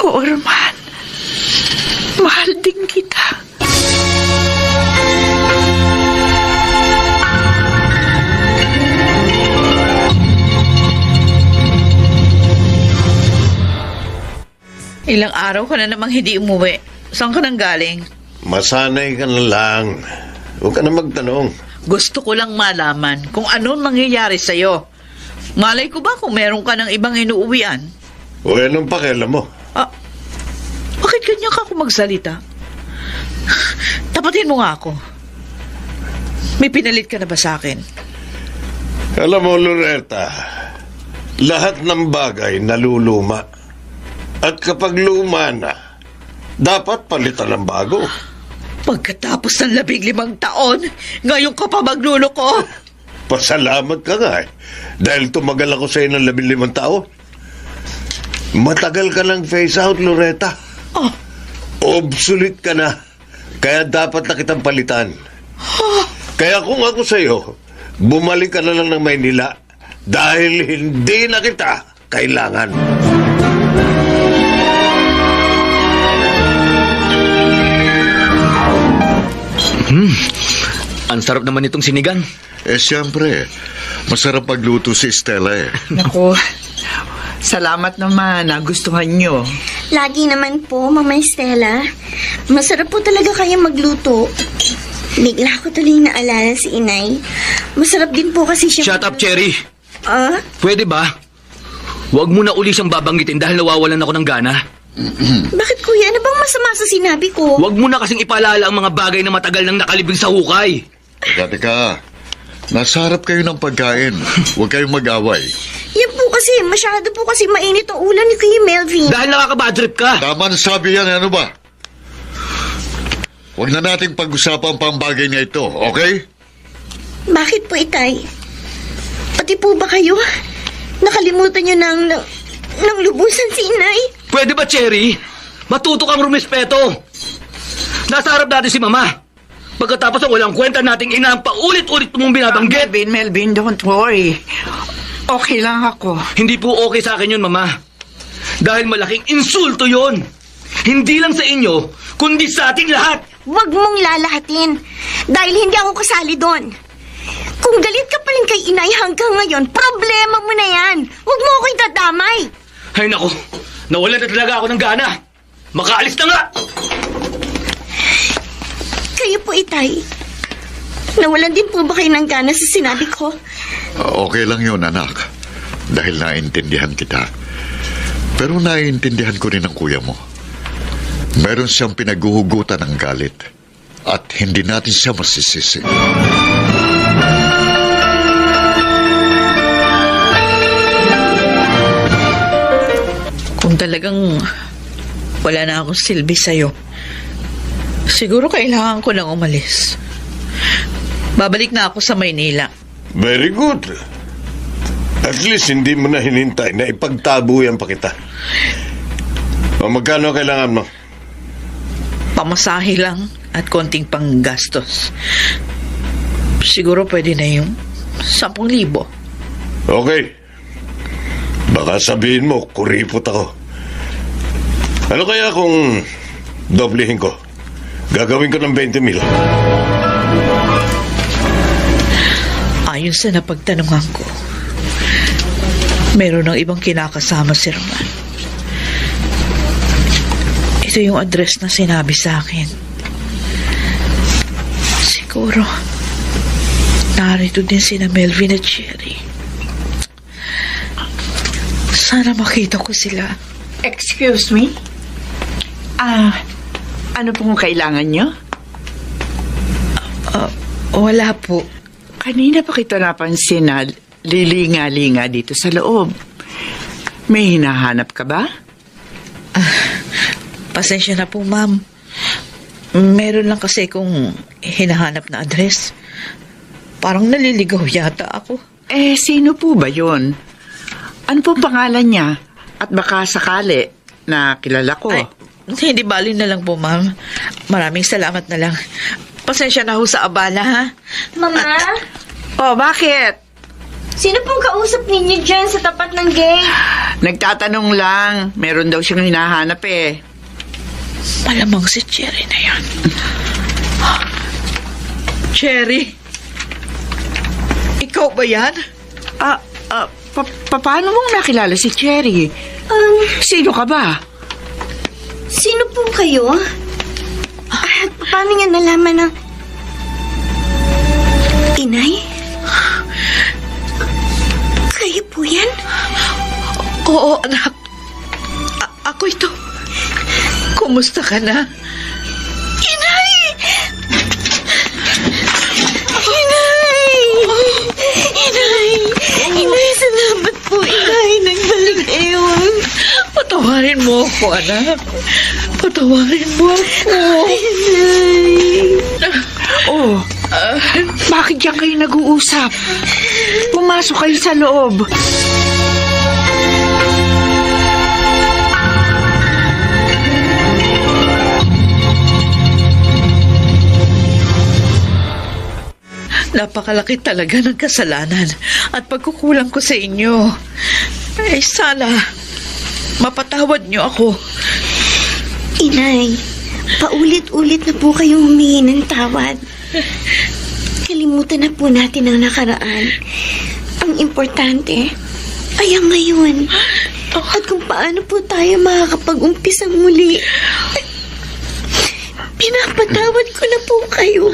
Oo, Roman. Mahal din kita. Ilang araw ka na namang hindi umuwi. Saan ka nang galing? Masanay ka na lang. Huwag ka na magtanong. Gusto ko lang malaman kung ano mangyayari sa'yo. Malay ko ba kung meron ka ng ibang inuuwian? O anong pakialam mo? Ah, bakit ganyan ka kung magsalita? Tapatin mo nga ako. May pinalit ka na ba sa akin? Alam mo, Loretta, lahat ng bagay naluluma. At kapag luma na, dapat palitan ng bago. Pagkatapos ng 15 taon, ngayon ka pa magluloko. Pasalamat ka nga eh. Dahil tumagal ako sa'yo ng 15 taon. Matagal ka ng face out, Loretta. Oh, Obsolete ka na. Kaya dapat na kitang palitan. Kaya kung ako sa'yo, bumalik ka na lang ng Maynila dahil hindi na kita kailangan. Ang sarap naman itong sinigang. Siyempre, masarap magluto si Stella eh. Naku, salamat naman. Nagustuhan nyo. Lagi naman po, Mama Estela. Masarap po talaga kayo magluto. Bigla ko tuloy naalala si Inay. Masarap din po kasi siya... Shut up, Cherry. Ah? Pwede ba? Huwag mo na uli siyang babanggitin dahil nawawalan ako ng gana. Bakit kuya? Ano bang masama sa sinabi ko? Huwag mo na kasing ipaalala ang mga bagay na matagal nang nakalibing sa hukay. Teka. Nasa harap kayo ng pagkain. Huwag kayong mag-away. Yan po kasi, masyado po kasi mainit ang ulan ni Kuya Melvin. Dahil nakakabadrip ka. Tama na sabi yan, ano ba? Huwag na nating pag-usapan pang bagay na ito, okay? Bakit po, Itay? Pati po ba kayo? Nakalimutan niyo ng lubusan si Inay? Pwede ba, Cherry? Matuto kang rumispeto. Nasa harap natin si Mama. Pagkatapos ang walang kwenta nating ina ang paulit-ulit mong binabanggit. Melvin, don't worry. Okay lang ako. Hindi po okay sa akin yun, Mama. Dahil malaking insulto yon. Hindi lang sa inyo, kundi sa ating lahat. Huwag mong lalahatin. Dahil hindi ako kasali doon. Kung galit ka pa rin kay Inay hanggang ngayon, problema mo na yan. Huwag mo ako'y dadamay. Ay naku, nawalan na talaga ako ng gana. Makaalis na nga. Kayo po, Itay. Nawalan din po ba kayo ng gana sa sinabi ko? Okay lang yun, anak. Dahil naiintindihan kita. Pero naiintindihan ko rin ang kuya mo. Meron siyang pinaguhugutan ng galit. At hindi natin siya masisisi. Kung talagang wala na akong silbi sa'yo, siguro kailangan ko nang umalis. Babalik na ako sa Maynila. Very good. At least hindi mo na hinintay na ipagtabuyan pa kita. O magkano kailangan mo? Pamasahe lang at konting panggastos. Siguro pwede na yung 10,000. Okay. Baka sabihin mo, kuripot ako. Ano kaya kung doblehin ko? Gagawin ko ng 20,000. Ayon sa napagtanungan ko, meron ng ibang kinakasama si Roman. Ito yung address na sinabi sa akin. Siguro, narito din sina Melvin at Cherry. Sana makita ko sila. Excuse me? Ano pong kailangan nyo? Wala po. Kanina pa kita napansin na lilinga-linga dito sa loob. May hinahanap ka ba? Pasensya na po, ma'am. Meron lang kasi kung hinahanap na address. Parang naliligaw yata ako. Sino po ba yun? Ano po pangalan niya? At baka sakali na kilala ko. Ay, hindi bali na lang po, ma'am. Maraming salamat na lang. Pasensya na ho sa abala, ha? Mama? Oh, bakit? Sino pong kausap ninyo dyan sa tapat ng gate? Nagtatanong lang. Meron daw siyang hinahanap eh. Malamang si Cherry na yan. Cherry? Ikaw ba yan? Paano mong nakilala si Cherry? Sino ka ba? Sino po kayo? At paano niya nalaman na... Inay? Kayo po yan? Oo, anak. Ako ito. Kumusta ka na? Inay! Inay! Inay! Inay, salamat po, Inay. Nagbalik kayo. Patawarin mo ako, anak. Patawarin mo ako. Oh, bakit diyan kayo nag-uusap? Pumasok kayo sa loob. Napakalaki talaga ng kasalanan at pagkukulang ko sa inyo. Ay, sana mapatawad niyo ako. Inay, paulit-ulit na po kayong humingi ng tawad. Kalimutan na po natin ang nakaraan. Ang importante ay ang ngayon. At kung paano po tayo makakapag-umpisang muli. Pinapatawad ko na po kayo.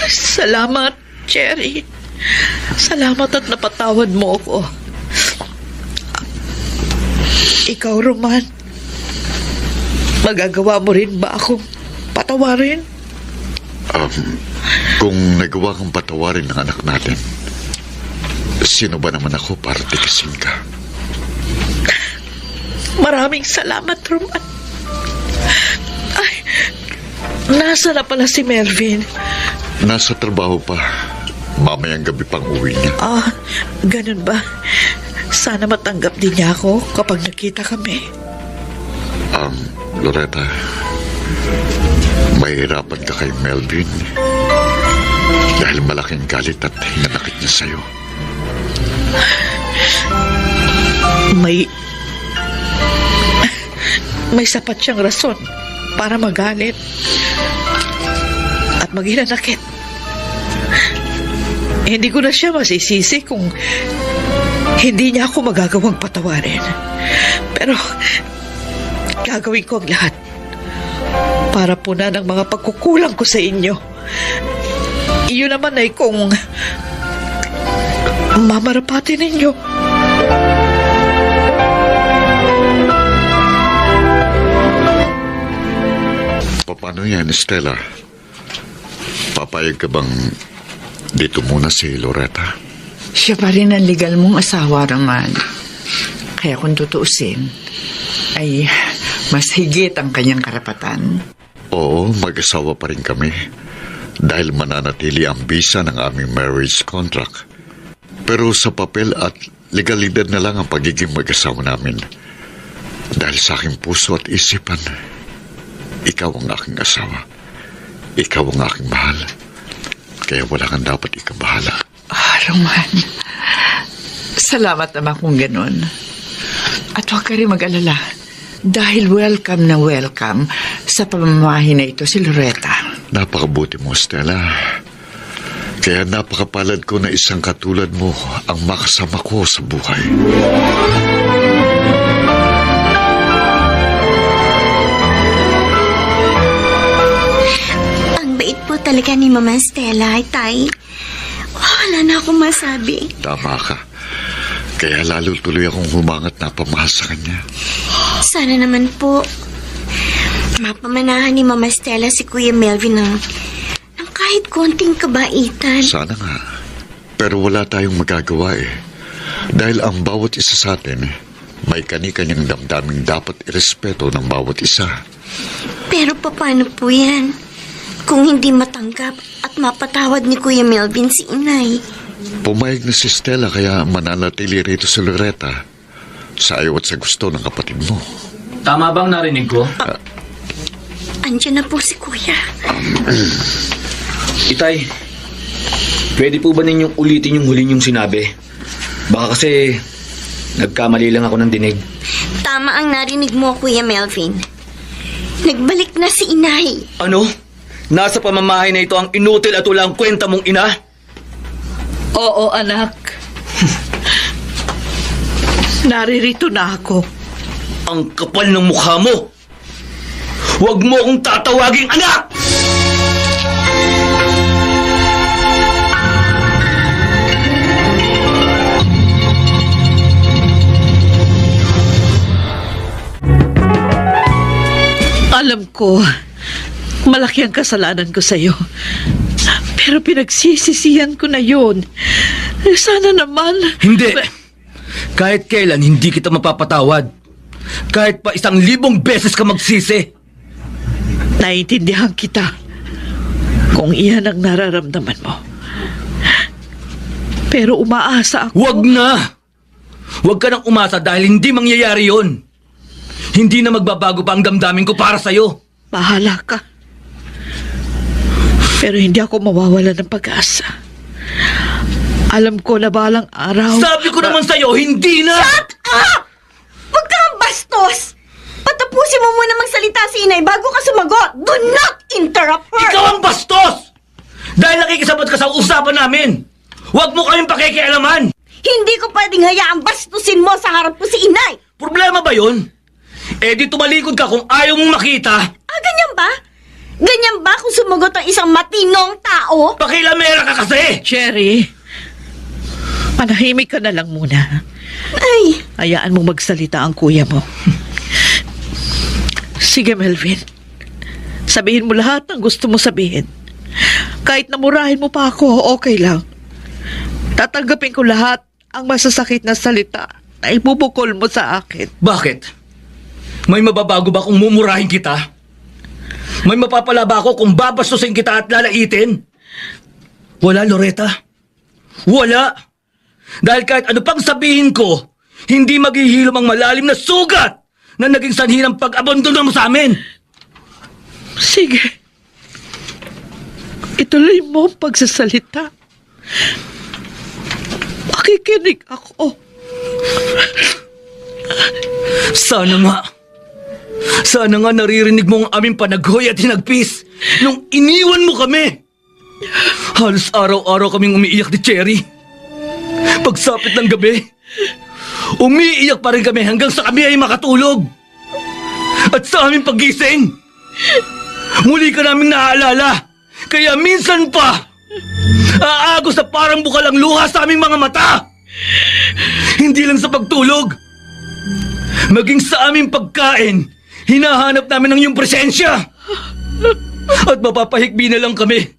Salamat, Cherry. Salamat at napatawad mo ako. Ikaw, Roman, magagawa mo rin ba akong patawarin? Kung nagawa kang patawarin ng anak natin, sino ba naman ako para tikasin ka? Maraming salamat, Roman. Ay, nasa na pala si Melvin? Nasa trabaho pa. Mamayang gabi pang uwi niya. Ganun ba? Sana matanggap din niya ako kapag nakita kami. Loretta, mahirapan ka kay Melvin dahil malaking galit at hinanakit niya sa'yo. May sapat siyang rason para magalit at maghinanakit. Hindi ko na siya masisisi kung hindi niya ako magagawang patawarin. Pero gagawin ko ang lahat para punan ang mga pagkukulang ko sa inyo. Iyon naman ay kung mamarapatin ninyo. Paano yan, Stella? Papayag ka bang dito muna si Loretta? Siya pa rin ang legal mong asawa, Roman. Kaya kung tutuusin, ay mas higit ang kanyang karapatan. Oo, mag-asawa pa rin kami dahil mananatili ang bisa ng aming marriage contract. Pero sa papel at legalidad na lang ang pagiging mag-asawa namin. Dahil sa aking puso at isipan, ikaw ang aking asawa. Ikaw ang aking mahal. Kaya wala kang dapat ikabahala. Roman, salamat naman kung ganun. At huwag ka rin mag-alala. Dahil welcome na welcome sa pamamahay na ito si Loretta. Napakabuti mo, Stella. Kaya napakapalad ko na isang katulad mo ang makasama ko sa buhay. Ang bait po talaga ni Mama Stella, Tay. Wala na akong masabi. Tama ka. Kaya lalo tuloy akong humangat na pamahal sa kanya. Sana naman po mapamanahan ni Mama Stella si Kuya Melvin ng kahit konting kabaitan. Sana nga. Pero wala tayong magagawa eh. Dahil ang bawat isa sa atin may kani-kanyang damdaming dapat irespeto ng bawat isa. Pero paano po yan? Kung hindi matanggap at mapatawad ni Kuya Melvin si Inay. Pumayag na si Stella kaya mananatili rito si Loretta sa ayaw at sa gusto ng kapatid mo. Tama bang narinig ko? Andiyan na po si Kuya. Itay, pwede po ba ninyong ulitin yung huli niyong sinabi? Baka kasi nagkamali lang ako ng dinig. Tama ang narinig mo, Kuya Melvin. Nagbalik na si Inay. Ano? Nasa pamamahay na ito ang inutil at walang kwenta mong ina? Oo, anak. Naririto na ako. Ang kapal ng mukha mo! Huwag mo akong tatawaging anak! Alam ko, malaki ang kasalanan ko sa'yo. Pero pinagsisisihan ko na yun. Sana naman... Hindi! Kahit kailan, hindi kita mapapatawad. Kahit pa 1,000 beses ka magsisi. Naiintindihan kita kung iyan ang nararamdaman mo. Pero umaasa ako... Huwag na! Huwag ka nang umasa dahil hindi mangyayari yon. Hindi na magbabago pa ang damdamin ko para sa'yo. Bahala ka. Pero hindi ako mawawala ng pag-asa. Alam ko na balang araw. Sabi ko naman sa'yo, hindi na! Huwag kang bastos! Patapusin mo muna magsalita si inay bago ka sumagot. Do not interrupt her! Ikaw ang bastos! Dahil nakikisabot ka sa usapan namin! Huwag mo kaming pakikialaman! Hindi ko pwedeng hayaang bastusin mo sa harap ko si inay! Problema ba yun? Eh di tumalikod ka kung ayaw mong makita. Ganyan ba? Ganyan ba kung sumagot ang isang matinong tao? Pakilamera ka kasi! Cherry, manahimik ka na lang muna. Ay, Hayaan mo magsalita ang kuya mo. Sige, Melvin. Sabihin mo lahat ng gusto mo sabihin. Kahit namurahin mo pa ako, okay lang. Tatanggapin ko lahat ang masasakit na salita na ibubukol mo sa akin. Bakit? May mababago ba kung mumurahin kita? May mapapala ba ako kung babastusin kita at lalaitin? Wala, Loretta. Wala. Dahil kahit ano pang sabihin ko, hindi maghihilom ang malalim na sugat na naging sanhi ng pag-abandono mo sa amin. Sige. Ituloy mo ang pagsasalita. Makikinig ako. Sana nga naririnig mo ang aming panaghoy at hinagpis nung iniwan mo kami. Halos araw-araw kaming umiiyak ni Cherry. Pagsapit ng gabi, umiiyak pa rin kami hanggang sa kami ay makatulog. At sa aming paggising, muli ka naming naaalala. Kaya minsan pa, aagos na parang bukal ang luha sa aming mga mata. Hindi lang sa pagtulog, maging sa aming pagkain, hinahanap namin ang iyong presensya. At mapapahikbi na lang kami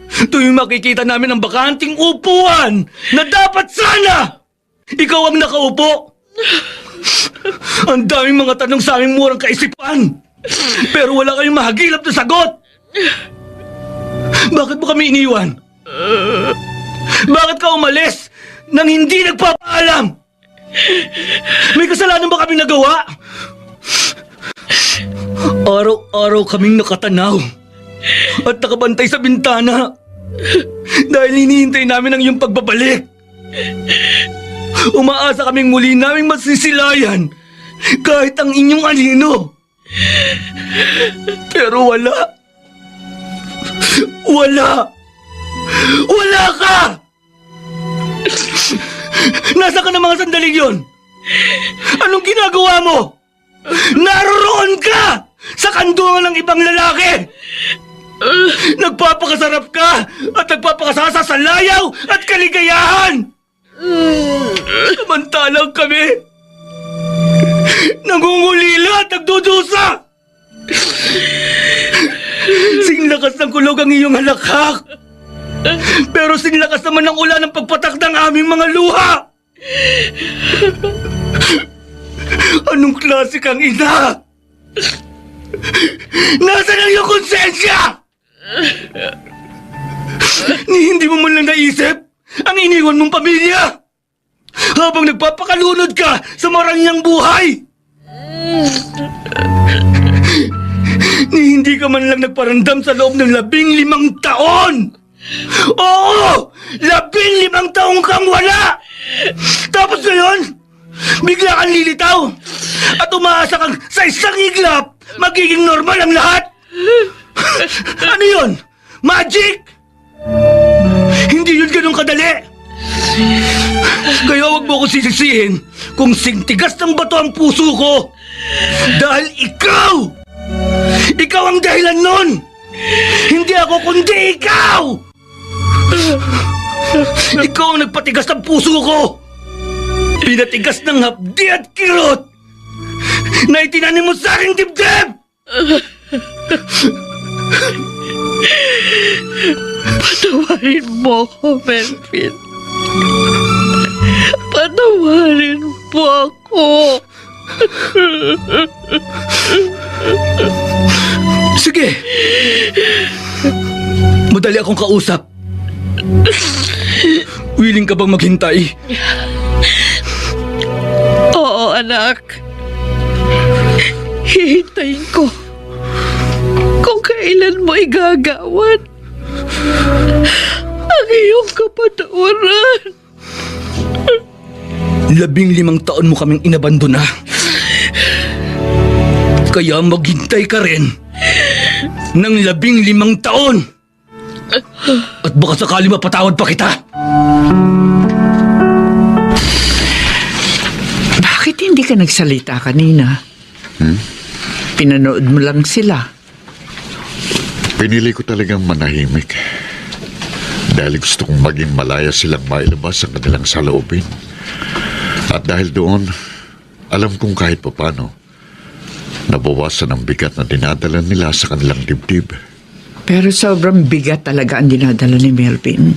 tuwing makikita namin ang bakanting upuan na dapat sana ikaw ang nakaupo. Ang daming mga tanong sa aming murang kaisipan, pero wala kayong mahagilap na sagot. Bakit mo kami iniwan? Bakit ka umalis nang hindi nagpapaalam? May kasalanan ba kami nagawa? Araw-araw kaming nakatanaw at nakabantay sa bintana dahil hinihintay namin ang iyong pagbabalik. Umaasa kaming muli naming masisilayan kahit ang inyong anino. Pero wala. Wala ka! Nasa ka na mga sandaling yon? Anong ginagawa mo? Naroroon ka sa kandungan ng ibang lalaki! Nagpapakasarap ka at nagpapakasasa sa layaw at kaligayahan! Samantalang kami, nangungulila at nagdudusa! Singlakas ng kulog ang iyong halakhak, pero singlakas naman ng ulan ng pagpatak ng aming mga luha! Anong klase kang ina? Nasaan ang iyong konsensya? Hindi mo man lang naisip ang iniwan mong pamilya habang nagpapakalunod ka sa maranyang buhay. Hindi ka man lang nagparandam sa loob ng 15 taon. Oo! 15 taong kang wala! Tapos ngayon, bigla kang lilitaw at umaasa kang sa isang iglap magiging normal ang lahat. Ano yun? Magic? Hindi yun ganun kadali. Kaya wag mo ko sisisihin kung singtigas ng bato ang puso ko. Dahil ikaw ang dahilan nun. Hindi ako kundi ikaw. Ikaw ang nagpatigas ng puso ko. Pinatigas ng hapdi at kirot na itinanim mo sa aking dibdib. Patawarin mo ako, Melvin. Patawarin mo ako. Sige. Madali akong kausap. Willing ka bang maghintay? Oo, anak. Hihintayin ko kung kailan mo igagawan ang iyong kapatawaran. 15 taon mo kaming inabandona. Kaya maghintay ka rin ng 15 taon. At baka sakali mapatawad pa kita. Bakit hindi ka nagsalita kanina? Pinanood mo lang sila. Pinili ko talagang manahimik. Dahil gusto kong maging malaya silang mailabas ang kanilang saloobin. At dahil doon, alam kong kahit papano, nabawasan ang bigat na dinadala nila sa kanilang dibdib. Pero sobrang bigat talaga ang dinadala ni Melvin.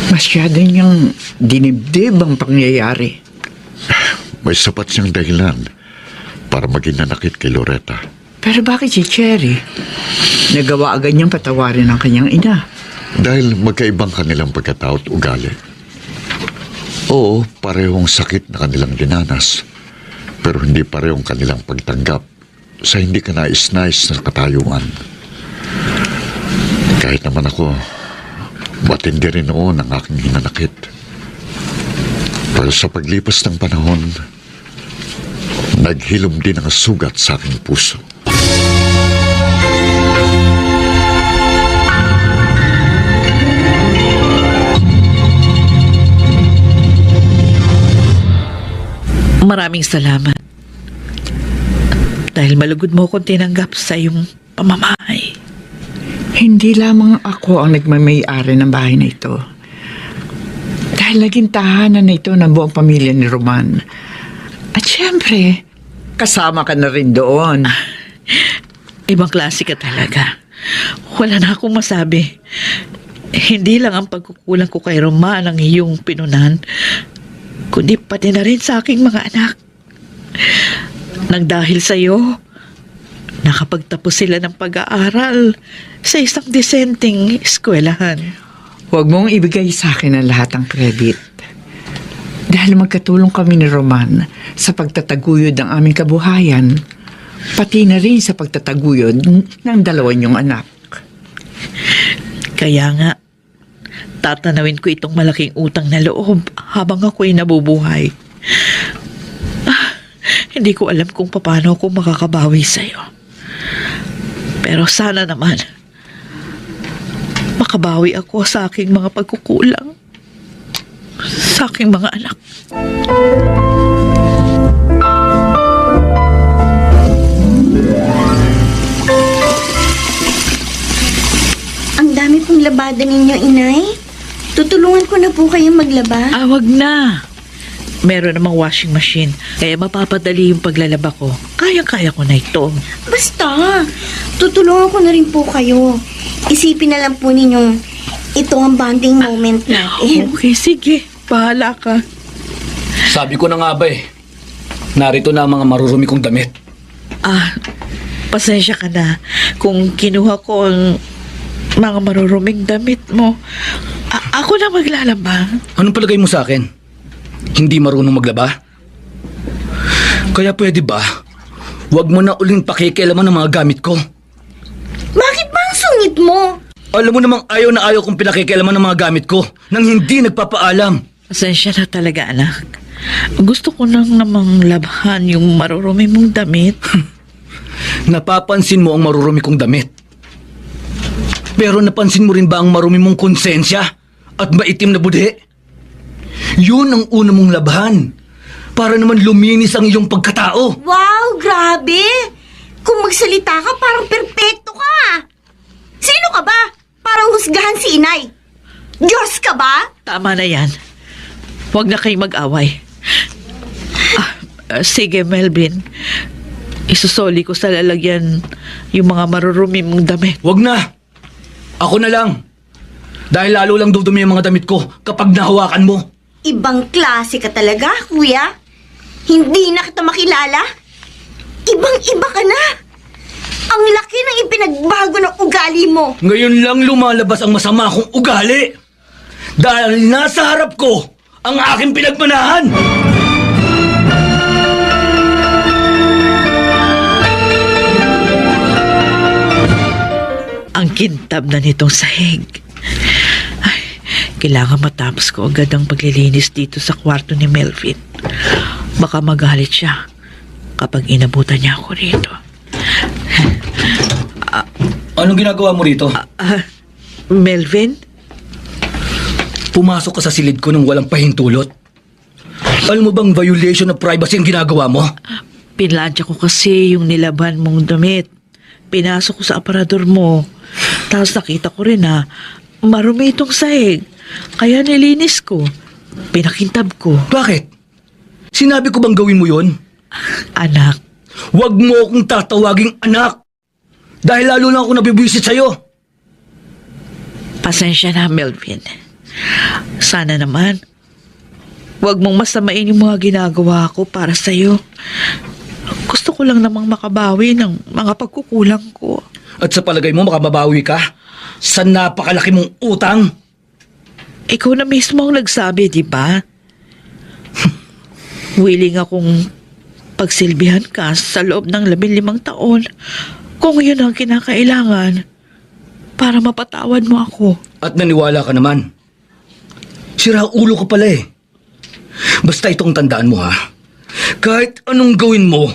Masyado niyang dinibdib ang pangyayari. May sapat siyang dahilan para maging nanakit kay Loretta. Pero bakit si Cherry? Nagawa agad niyang patawarin ang kanyang ina. Dahil magkaibang kanilang pagkatao at ugali. Oo, parehong sakit na kanilang dinanas. Pero hindi parehong kanilang pagtanggap sa hindi ka nais-nais na katayuan. Kahit naman ako, matindi rin noon ang aking hinanakit. Pero sa paglipas ng panahon, naghilom din ang sugat sa aking puso. Maraming salamat. Dahil malugod mo akong tinanggap sa iyong pamamahay. Hindi lamang ako ang nagmamayari ng bahay na ito. Dahil naging tahanan na ito ng buong pamilya ni Roman. At syempre, kasama ka na rin doon. Ibang klase ka talaga. Wala na akong masabi. Hindi lang ang pagkukulang ko kay Roman ang iyong pinunan, kundi pati na rin sa aking mga anak. Nang dahil sa iyo, nakapagtapos sila ng pag-aaral sa isang disenteng eskwelahan. Huwag mong ibigay sa akin ang lahat ng credit. Dahil magkatulong kami ni Roman sa pagtataguyod ng aming kabuhayan, pati na rin sa pagtataguyod ng dalawa niyong anak. Kaya nga, tatanawin ko itong malaking utang na loob habang ako'y nabubuhay. Hindi ko alam kung paano ako makakabawi sa'yo. Pero sana naman, makabawi ako sa aking mga pagkukulang, sa aking mga anak. Ang dami pong labada ninyo, Inay. Tutulungan ko na po kayong maglaba. Wag na. Meron namang washing machine, kaya mapapadali yung paglalaba ko. Kaya-kaya ko na ito. Basta, tutulungan ko na rin po kayo. Isipin na lang po ninyong ito ang bonding moment natin. Okay, sige. Bahala ka. Sabi ko na nga ba narito na ang mga marurumi kong damit. Pasensya ka na kung kinuha ko ang mga maruruming damit mo. Ako na maglalaba. Anong palagay mo sa akin? Hindi marunong maglaba? Kaya pwede ba, huwag mo na uling pakikialaman ng mga gamit ko? Bakit ba ang sungit mo? Alam mo namang ayaw na ayaw kong pinakikialaman ng mga gamit ko nang hindi nagpapaalam. Pasensya na talaga, anak. Gusto ko nang namang labhan yung marurumi mong damit. Napapansin mo ang marurumi kong damit. Pero napansin mo rin ba ang marumi mong konsensya at maitim na budhe? Yun ang una mong labhan para naman luminis ang iyong pagkatao. Wow, grabe! Kung magsalita ka, parang perpekto ka. Sino ka ba? Parang husgahan si Inay. Diyos ka ba? Tama na yan. Huwag na kayong mag-away. Sige, Melvin. Isusoli ko sa lalagyan yung mga marurumi mong damit. Huwag na! Ako na lang. Dahil lalo lang dudumi ang mga damit ko kapag nahawakan mo. Ibang klase ka talaga, kuya. Hindi na kita makilala. Ibang-iba ka na. Ang laki ng ipinagbago ng ugali mo. Ngayon lang lumalabas ang masama kong ugali. Dahil nasa harap ko ang aking pinagmanahan. Ang kintab na nitong sahig. Kailangan matapos ko agad ang paglilinis dito sa kwarto ni Melvin. Baka magalit siya kapag inabutan niya ako rito. Anong ginagawa mo rito? Melvin? Pumasok ka sa silid ko nang walang pahintulot? Alam mo bang violation of privacy ang ginagawa mo? Pinlansya ko kasi yung nilaban mong damit. Pinasok ko sa aparador mo. Tapos nakita ko rin na marumi itong sahig. Kaya nilinis ko. Pinakintab ko. Bakit? Sinabi ko bang gawin mo yun? Anak, Huwag mo akong tatawaging anak! Dahil lalo lang ako nabibwisit sa'yo! pasensya na, Melvin. Sana naman, huwag mong masamain yung mga ginagawa ko para sa'yo. Gusto ko lang namang makabawi ng mga pagkukulang ko. At sa palagay mo makababawi ka? Sa napakalaki mong utang? Ikaw na mismo ang nagsabi, di ba? Willing akong pagsilbihan ka sa loob ng 15 taon kung yun ang kinakailangan para mapatawad mo ako. At naniwala ka naman. Sira ulo ka pala eh. Basta itong tandaan mo ha. Kahit anong gawin mo,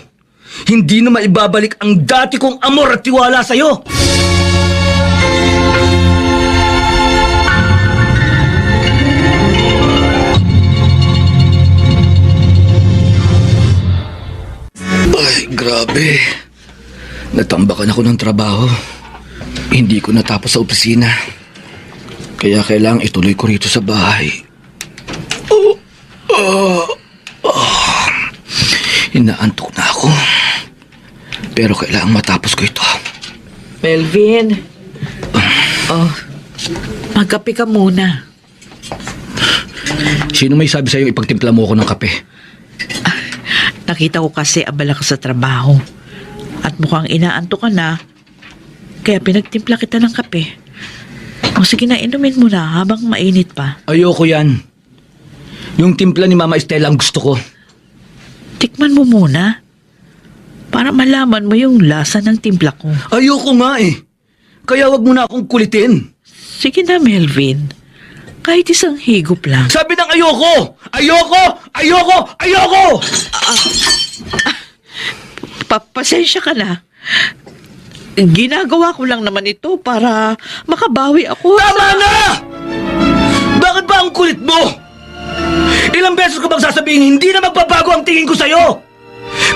hindi na maibabalik ang dati kong amor at tiwala sa'yo. Ay, grabe. Natambakan ako ng trabaho. Hindi ko natapos sa opisina. Kaya kailangang ituloy ko rito sa bahay. Inaantok na ako. Pero kailangang matapos ko ito. Melvin, magkape ka muna. Sino may sabi sa'yo ipagtimpla mo ako ng kape? Nakita ko kasi abala ka sa trabaho. At mukhang inaantok ka na, kaya pinagtimpla kita ng kape. O sige na, inumin mo na habang mainit pa. Ayoko yan. Yung timpla ni Mama Estela ang gusto ko. Tikman mo muna. Para malaman mo yung lasa ng timpla ko. Ayoko nga eh. Kaya wag mo na akong kulitin. Sige na, Melvin. Kahit isang higop lang. Sabi ng ayoko! Ayoko! Ayoko! Ayoko! Pasensya ka na. Ginagawa ko lang naman ito para makabawi ako. Tama na! Bakit ba ang kulit mo? Ilang beses ko bang sasabihin hindi na magbabago ang tingin ko sa'yo?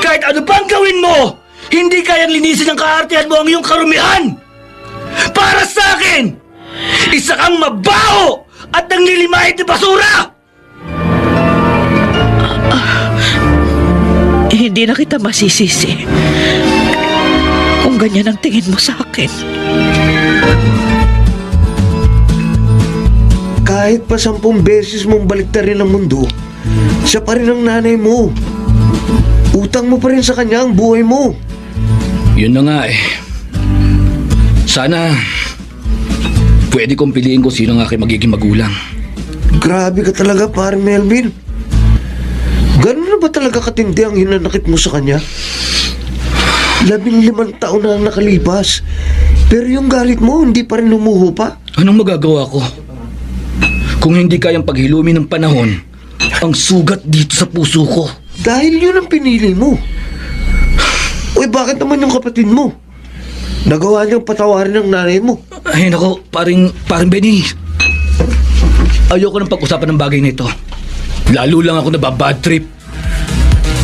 Kahit ano pang gawin mo, hindi kayang linisin ng kaartehan mo ang iyong karumihan! Para sa akin, isa kang mabaho at nanglilimahit na basura! Hindi na kita masisisi kung ganyan ang tingin mo sa akin. Kahit pa 10 beses mong baliktarin ang mundo, siya pa rin ang nanay mo. Utang mo pa rin sa kanya ang buhay mo. Yun na nga eh. Sana pwede kong piliin kung sino ang aking magiging magulang. Grabe ka talaga, parang Melvin. Ganun na ba talaga katindi ang hinanakit mo sa kanya? 15 taon na ang nakalipas, pero yung galit mo hindi pa rin lumuho pa. Anong magagawa ko? Kung hindi kayang paghilumin ng panahon, ang sugat dito sa puso ko. Dahil yun ang pinili mo. Uy, bakit naman yung kapatid mo? Nagawa niyang patawarin ng nanay mo. Ay nako, paring Benny. Ayoko nang pag-usapan ng bagay na ito. Lalo lang ako nababad trip.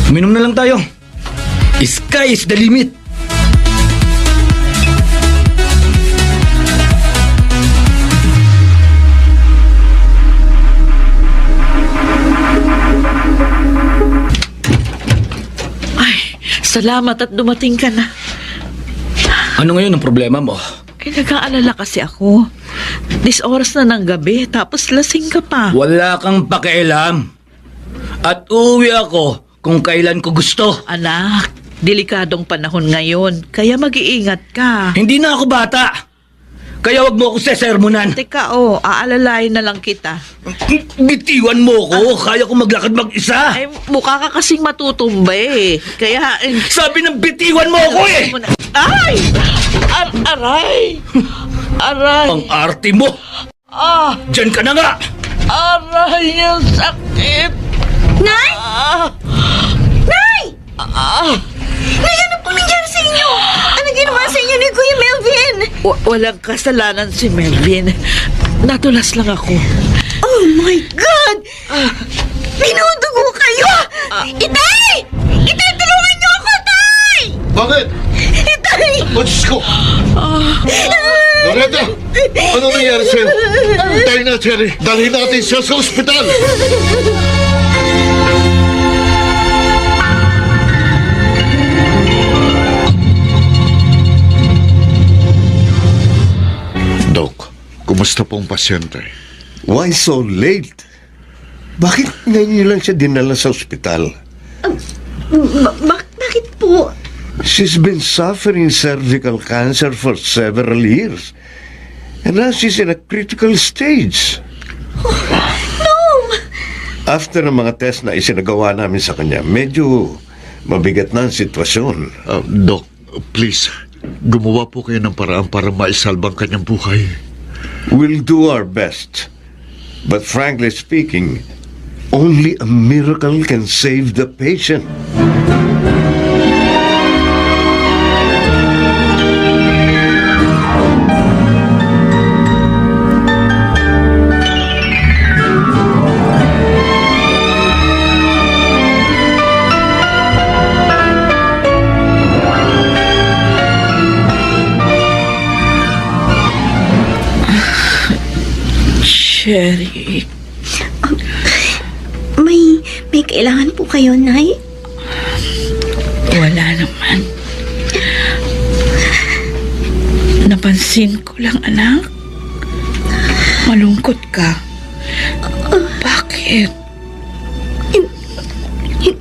Uminom na lang tayo. Sky is the limit. Ay, salamat at dumating ka na. Ano ngayon ang problema mo? Nag-aalala kasi ako. Oras na ng gabi, tapos lasing ka pa. Wala kang pakialam. At uuwi ako kung kailan ko gusto. Anak, delikadong panahon ngayon, kaya mag-iingat ka. Hindi na ako bata. Kaya wag mo ako sesermonan. Teka, aalalayan na lang kita. Bitiwan mo ko. Kaya ko maglakad mag-isa. Ay, mukha ka kasing matutumba eh. Kaya... Sabi ng bitiwan mo ako eh. Ay! Aray! Aray! Ang arte mo. Diyan ka na nga. Aray, yung sakit! Nay! Nay! Nay, ano pong nangyari sa inyo? Ano ginawa sa inyo ni Kuya Melvin? Walang kasalanan si Melvin. Natulas lang ako. Oh my God! Pinudugo kayo! Itay! Itay, tulungan niyo ako, Tay! Bakit? Itay! Oh, Diyos ko! Loretta! Ano nangyari sa'yo? Tayo na, Cherry. Dalhin natin siya sa ospital. Dok, kumusta pong pasyente? Why so late? Bakit ngayon niyo lang siya dinala sa ospital? Bakit po? She's been suffering cervical cancer for several years. And now she's in a critical stage. No! After ng mga test na isinagawa namin sa kanya, medyo mabigat na ang sitwasyon. Dok, please, gumawa po kayo ng paraan para maisalbang kanyang buhay. We'll do our best. But frankly speaking, only a miracle can save the patient. Cherry, May kailangan po kayo, Nay? wala naman. Napansin ko lang, anak. Malungkot ka. Bakit?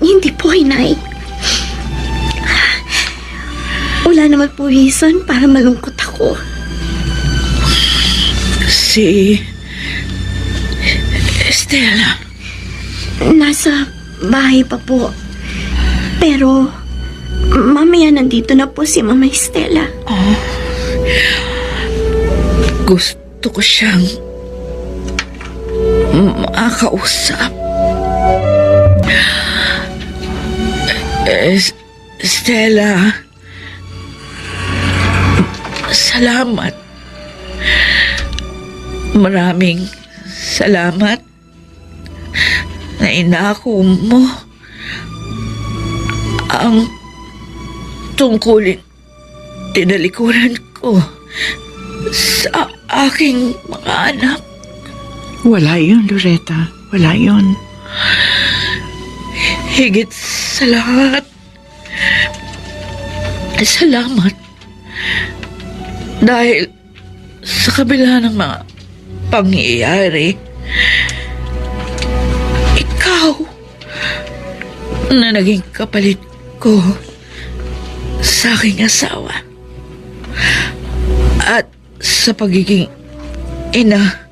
Hindi po, Nay. Wala naman po reason para malungkot ako. Si Estela. Nasa bahay pa po. Pero, mamaya nandito na po si Mama Estela. Gusto ko siyang makausap. Stella, salamat. Maraming salamat na inako mo ang tungkulin tinalikuran ko sa aking mga anak. Wala yun, Loretta. Wala yun. Higit sa lahat, salamat. Dahil sa kabila ng mga pangyayari, ikaw na naging kapalit ko sa aking asawa at sa pagiging ina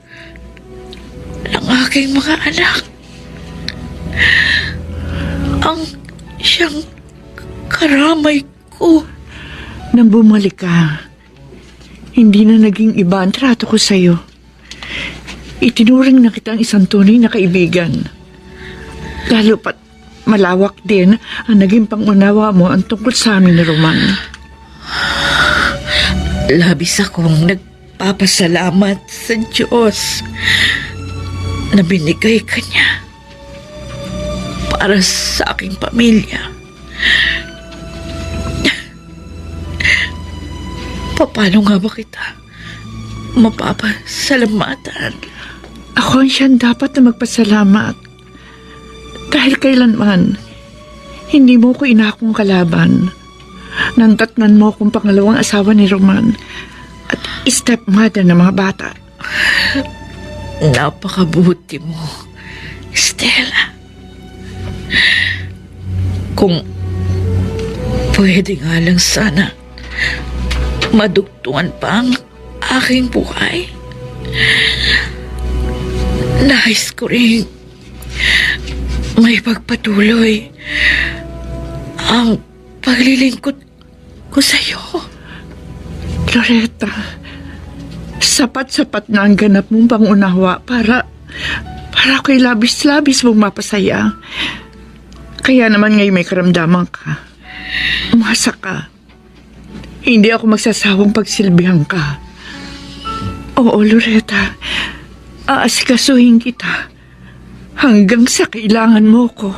ng aking mga anak. Ang siyang karamay ko. Nang bumalik ka, hindi na naging iba ang trato ko sa'yo. Itinuring na kitang isang tunay na kaibigan. Lalo pat malawak din ang naging pangunawa mo ang tungkol sa amin ni Roman. Labis akong nagpapasalamat sa Diyos na binigay ka niya para sa aking pamilya. Paano nga ba kita mapapasalamatan? Ako ang siyang dapat na magpasalamat. Dahil kailanman, hindi mo ko inakong kalaban. Nantatnan mo akong pangalawang asawa ni Roman at stepmother ng mga bata. Napakabuti mo, Stella. Kung pwede nga lang sana madugtungan pa ang aking buhay. Nais ko rin may pagpatuloy ang paglilingkod ko sa'yo. Loretta, sapat-sapat na ang ganap mong pangunawa para para ako'y labis-labis mong mapasaya. Kaya naman ngayon may karamdaman ka. Umasa ka. Hindi ako magsasawang pagsilbihan ka. Oo, Loretta. Aasikasuhin kita hanggang sa kailangan mo ko.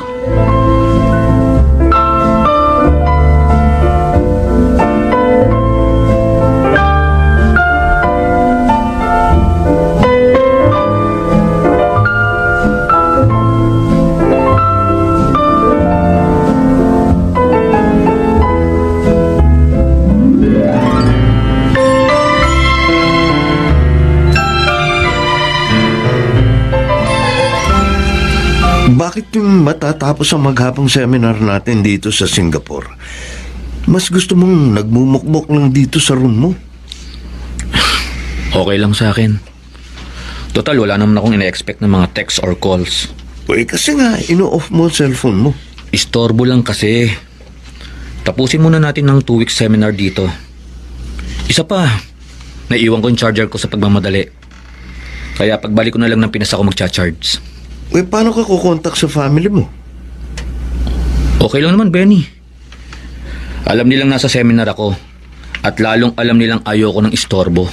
Bakit yung matatapos ang maghapong seminar natin dito sa Singapore, mas gusto mong nagmumukmok lang dito sa room mo? Okay lang sa akin. Total, wala naman akong ina-expect ng mga texts or calls. Kasi nga, ino-off mo ang cellphone mo. Istorbo lang kasi. Tapusin muna natin ng 2 weeks seminar dito. Isa pa, naiwan ko yung charger ko sa pagmamadali. Kaya pagbalik ko na lang ng Pinas ako magcha-charge. Paano ka kukontak sa family mo? Okay lang naman, Benny. Alam nilang nasa seminar ako. At lalong alam nilang ayoko ng istorbo.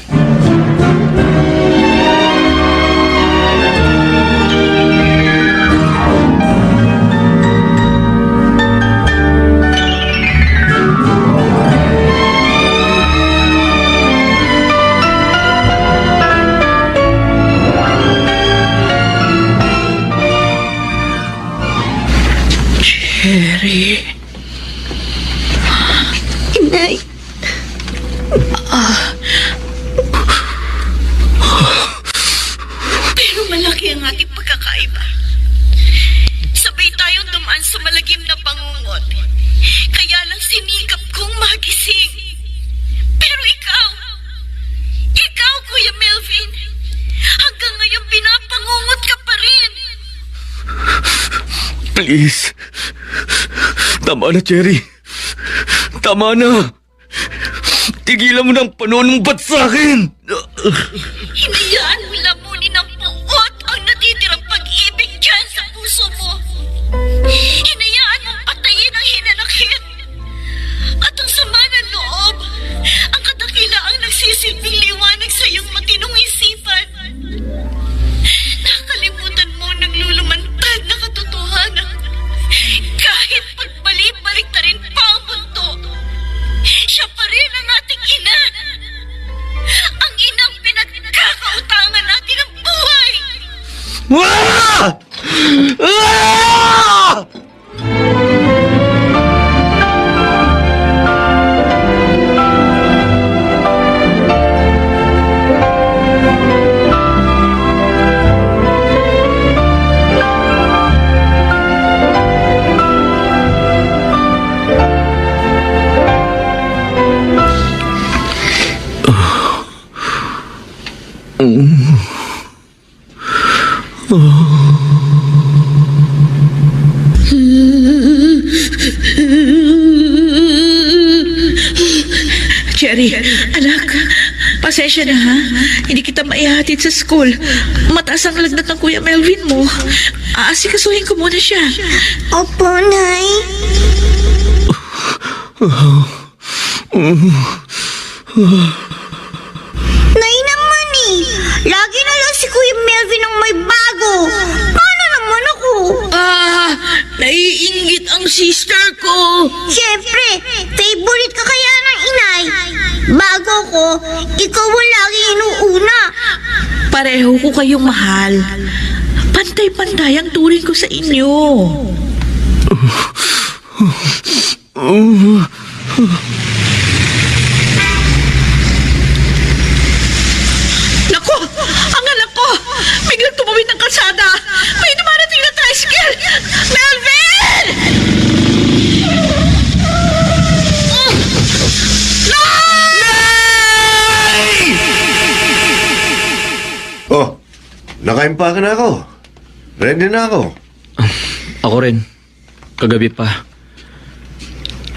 Cherry. Inay. Pero malaki ang ating pagkakaiba. Sabay tayong dumaan sa malagim na bangungot. Kaya lang sinikap kong magising. Pero ikaw, Kuya Melvin, hanggang ngayon pinapangungot ka pa rin. Please. Tama na, Cherry. Tama na. Tigilan mo ng panunumbat sa akin. Hinayaan mo lamunin ng puot ang natitirang pag-ibig dyan sa puso mo. Hinayaan mong patayin ang hinanakit. At ang sama ng loob, ang kadakilaang nagsisilbing liwanag sa iyong matinong isipan. Nakalimutan mo ang naglulumantad na katotohanan. Kahit pagbalik-balik na rin pa ang mundo, siya pa rin ang ating ina. Ang inang pinagkakautangan natin ng buhay. Ah! Ah! Cherry, anak, pasensya na ha. Hindi kita maihatid sa school. Mataas ang lagnat ng Kuya Melvin mo. Aasikasuhin ko muna siya. Opo, Nay. Nay naman eh. Lagi na lang si Kuya Melvin ang may bago. Paano naman ako? Naiinggit ang sister ko. Siyempre, favorite ka kaya ng inay. Bago ko, ikaw ang lagi inuuna. Pareho ko kayong mahal. Pantay-pantay ang turing ko sa inyo. Naku! Ang anak ko! Biglang tumawid ng kalsada! May dumarating na tricycle! Melvin! Oh, nakaimpake na ako. Ready na ako. Ako rin. Kagabi pa.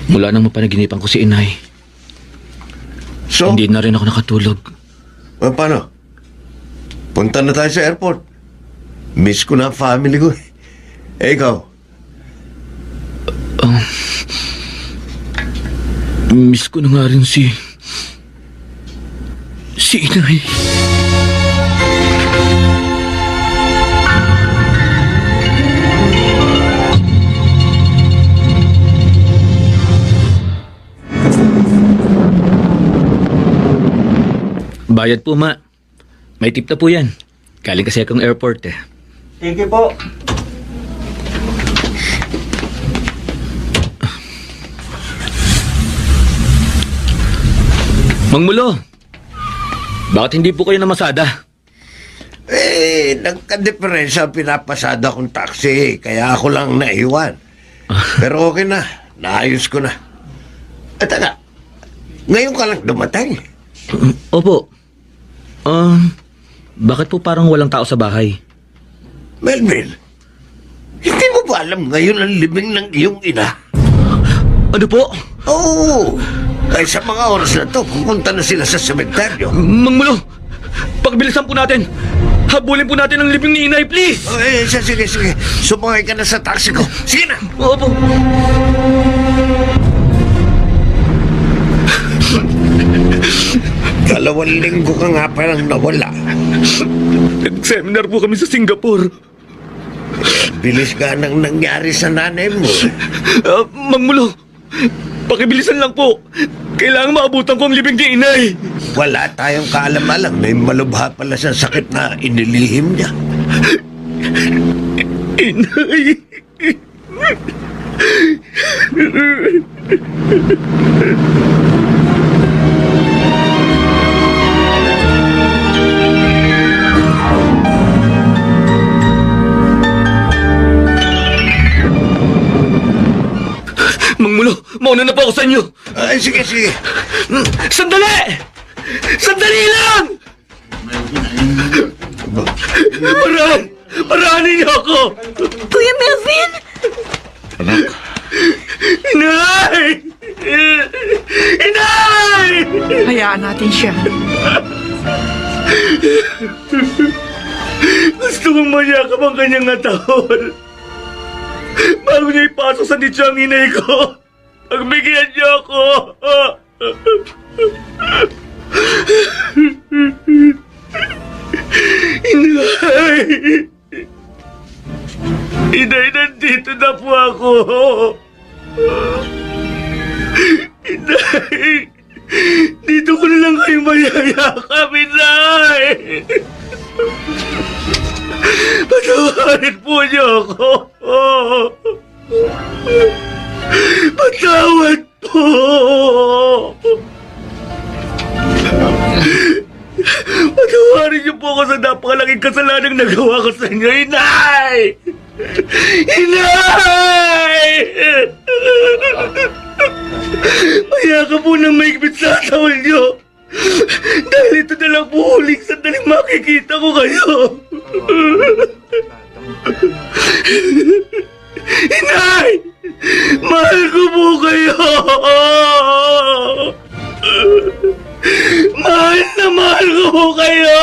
Mula nang mapanaginipan ko si inay. So, Hindi na rin ako nakatulog. paano? Punta na tayo sa airport. Miss ko na ang family ko. Ikaw? Miss ko na nga rin si inay. Bayad po, ma. May tip na po yan. Galing kasi akong airport eh. Thank you po. Mang Mulo, bakit hindi po kayo namasada? Nagka-diferensya ang pinapasada kong taxi, kaya ako lang naiwan. Pero okay na, naayos ko na. At taka, ngayon ka lang dumating. Opo. Bakit po parang walang tao sa bahay? Melvin, hindi mo ba alam ngayon ang libing ng iyong ina? Ano po? Oo, ay sa mga oras na to, pupunta na sila sa sementeryo. Mang Mulo, pagbilisan po natin. Habulin po natin ang libing ni inay, please. Sige. Sumakay ka na sa taxi ko. Sige na. Opo. Dalawang linggo ka nga parang nawala. Nag-seminar po kami sa Singapore. Bilis ka nang nangyari sa nanay mo. Mang Mulo, pakibilisan lang po. Kailangan maabutan ko ang libing ni inay. Wala tayong kaalam-alam. May malubha pala sa sakit na inilihim niya. Inay. Mang Mulo, mauna na po ako sa inyo. Ay, sige. Sandali! Sandali lang! Parahanin niyo ako! Kuya Melvin! Anak, Inay! Inay! Hayaan natin siya. Gusto kong mayakap ang kanyang atahol. Bago niya ipasok sa nicho ang inay ko, pagbigyan niyo ako. Inay! Inay, nandito na po ako. Inay! Dito ko na lang kayo mayayakap, Inay! Patawarin po niyo ako. Patawad po. Patawarin niyo po ako sa napakalaking kasalanang nagawa ko sa inyo, Inay! Inay! Mayaka po ng maigpit sa atawal niyo. Dahil ito na lang po huling sandaling makikita ko kayo. Inay! Mahal ko po kayo! Mahal ko po kayo!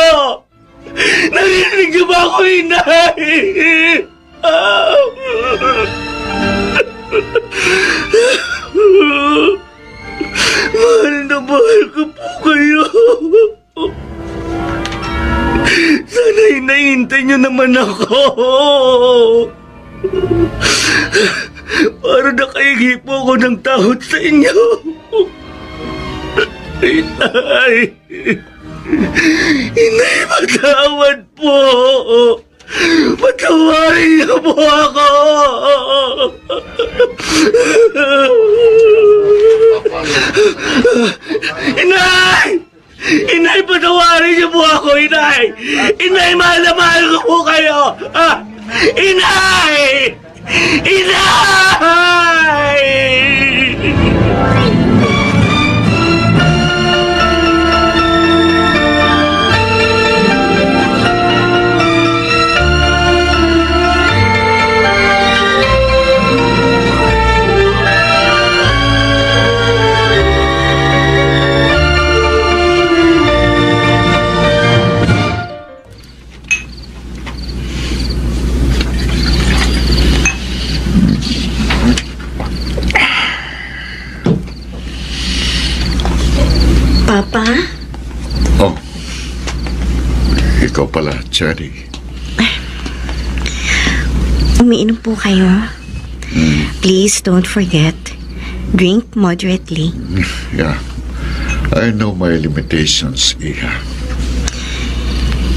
Narinig niyo ba ako, Inay? Mahal ko po kayo. Sana hinahintay niyo naman ako. Para nakahingi po ako ng tawad sa inyo. Inay! Inay, patawad po! Patawarin niyo po ako! Inay! Inay, patawarin niyo po ako, Inay! Inay, mahal na mahal ko po kayo! Inay! Inay! Ikaw pala, Jenny. Umiinom po kayo. Please don't forget, drink moderately. Yeah. I know my limitations, Iha.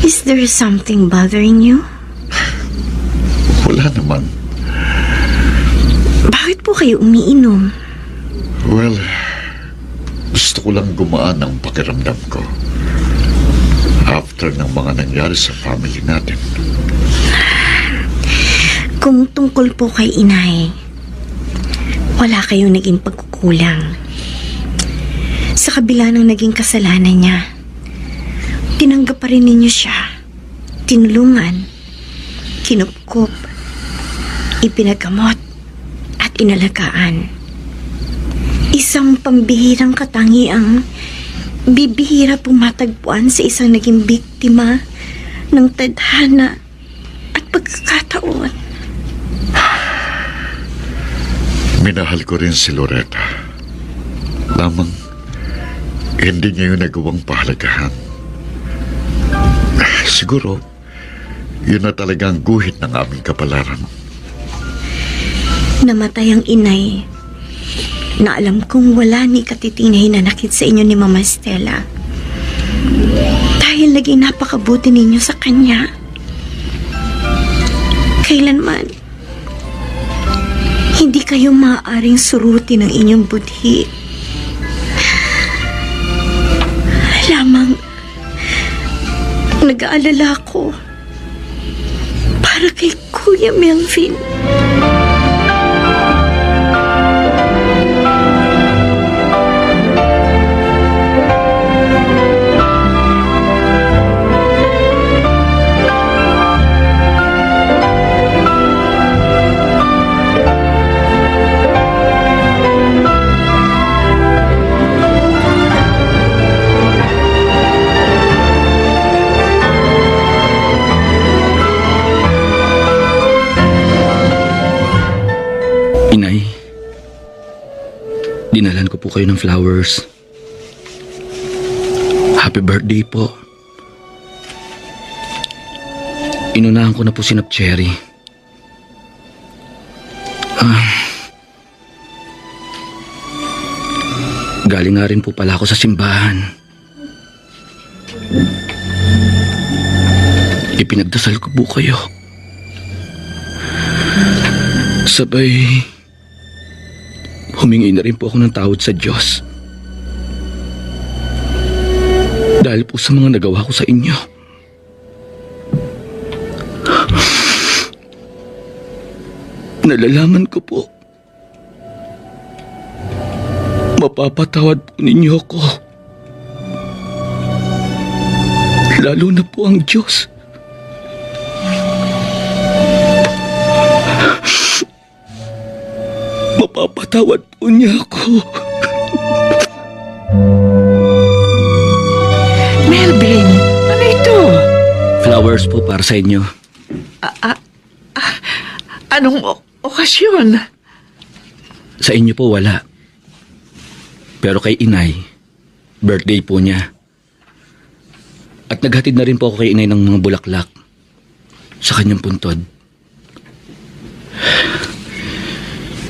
Is there something bothering you? Wala naman. Bakit po kayo umiinom? Well, gusto ko lang gumaan ang pakiramdam ko. After ng mga nangyari sa family natin. Kung tungkol po kay inay, wala kayong naging pagkukulang. Sa kabila ng naging kasalanan niya, tinanggap pa rin ninyo siya, tinulungan, kinupkup, ipinagamot, at inalagaan. Isang pambihirang katangiang bibihira pumatagpuan sa isang naging biktima ng tadhana at pagkakataon. Minahal ko rin si Loretta. Lamang, hindi niya yung nagawang pahalagahan. Siguro, yun na talagang guhit ng aming kapalaran. Namatay ang inay na alam kong wala ni katiting na hinanakit sa inyo ni Mama Stella. Dahil naging napakabuti ninyo sa kanya. Kailanman, hindi kayo maaaring suruti ng inyong budhi. Lamang, nag-aalala ko para kay Kuya Melvin. Inay, dinalan ko po kayo ng flowers. Happy birthday po. Inunahan ko na po si Nap Cherry. Galing nga rin po pala ako sa simbahan. Ipinagdasal ko po kayo. Sabay, humingi na rin po ako ng tawad sa Diyos. Dahil po sa mga nagawa ko sa inyo. Nalalaman ko po, mapapatawad po ninyo ako. Lalo na po ang Diyos. Mapapatawad po niya ako. Melvin, ano ito? Flowers po para sa inyo. Anong okasyon? Sa inyo po wala. Pero kay inay, birthday po niya. At naghatid na rin po ako kay inay ng mga bulaklak sa kanyang puntod.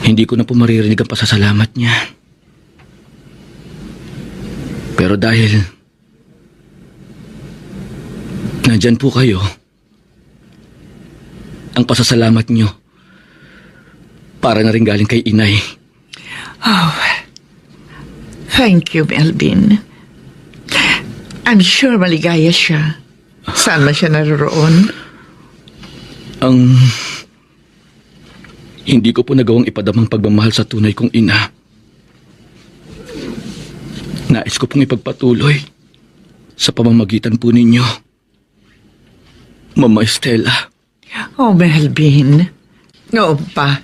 Hindi ko na po maririnig ang pasasalamat niya. Pero dahil nandyan po kayo, ang pasasalamat niyo para na rin galing kay inay. Oh, thank you, Melvin. I'm sure maligaya siya. Saan man siya naroroon? Hindi ko po nagawang ipadamang pagmamahal sa tunay kong ina. Nais ko pong ipagpatuloy sa pamamagitan po ninyo, Mama Estela. Oh, Melvin. Oo pa.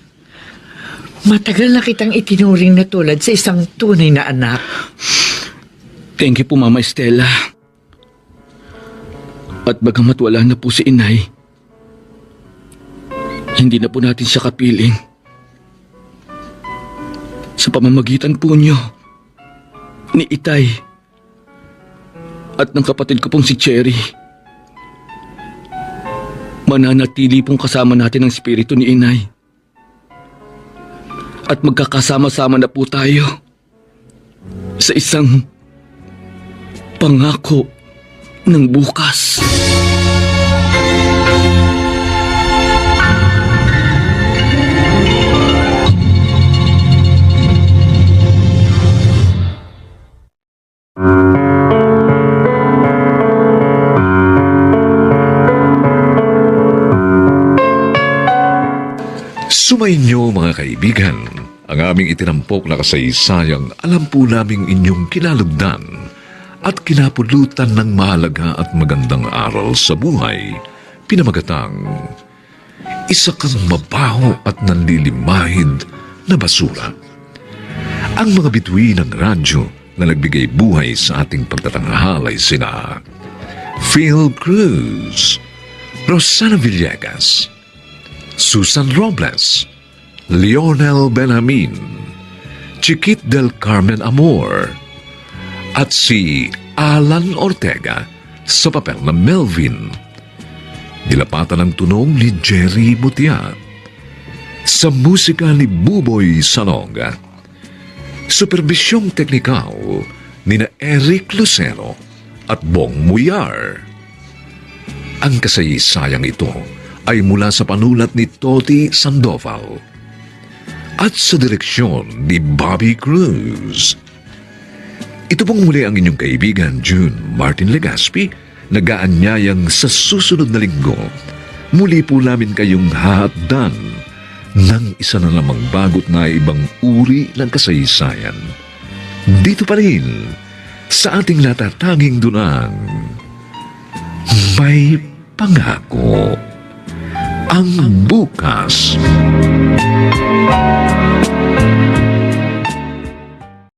Matagal na kitang itinuring na tulad sa isang tunay na anak. Thank you po, Mama Estela. At bagamat wala na po si inay, hindi na po natin siya kapiling. Sa pamamagitan po niyo, ni Itay, at ng kapatid ko pong si Cherry, mananatili pong kasama natin ang spirito ni Inay. At magkakasama-sama na po tayo sa isang pangako ng bukas. Sumainyo mga kaibigan, ang aming itinampok na kasaysayang alam po naming inyong kinalugdan at kinapulutan ng mahalaga at magandang aral sa buhay, pinamagatang isa kang mabaho at nanlilimahid na basura. Ang mga bituin ng radyo na nagbigay buhay sa ating pagtatanghal ay sina Phil Cruz, Rosana Villegas, Susan Robles, Lionel Benjamin, Chiquit del Carmen Amor, at si Alan Ortega sa papel na Melvin. Nilapatan ng tunog ni Jerry Mutia. Sa musika ni Buboy Sanog. Superbisyong teknikal ni na Eric Lucero at Bong Muyar. Ang kasaysayang ito ay mula sa panulat ni Toti Sandoval at sa direksyon ni Bobby Cruz. Ito pong muli ang inyong kaibigan June Martin Legaspi, nag-aanyayang sa susunod na linggo. Muli po namin kayong hahatdan ng isa na namang bagot na ibang uri ng kasaysayan. Dito pa rin sa ating natatanging dunang may pangako ang bukas.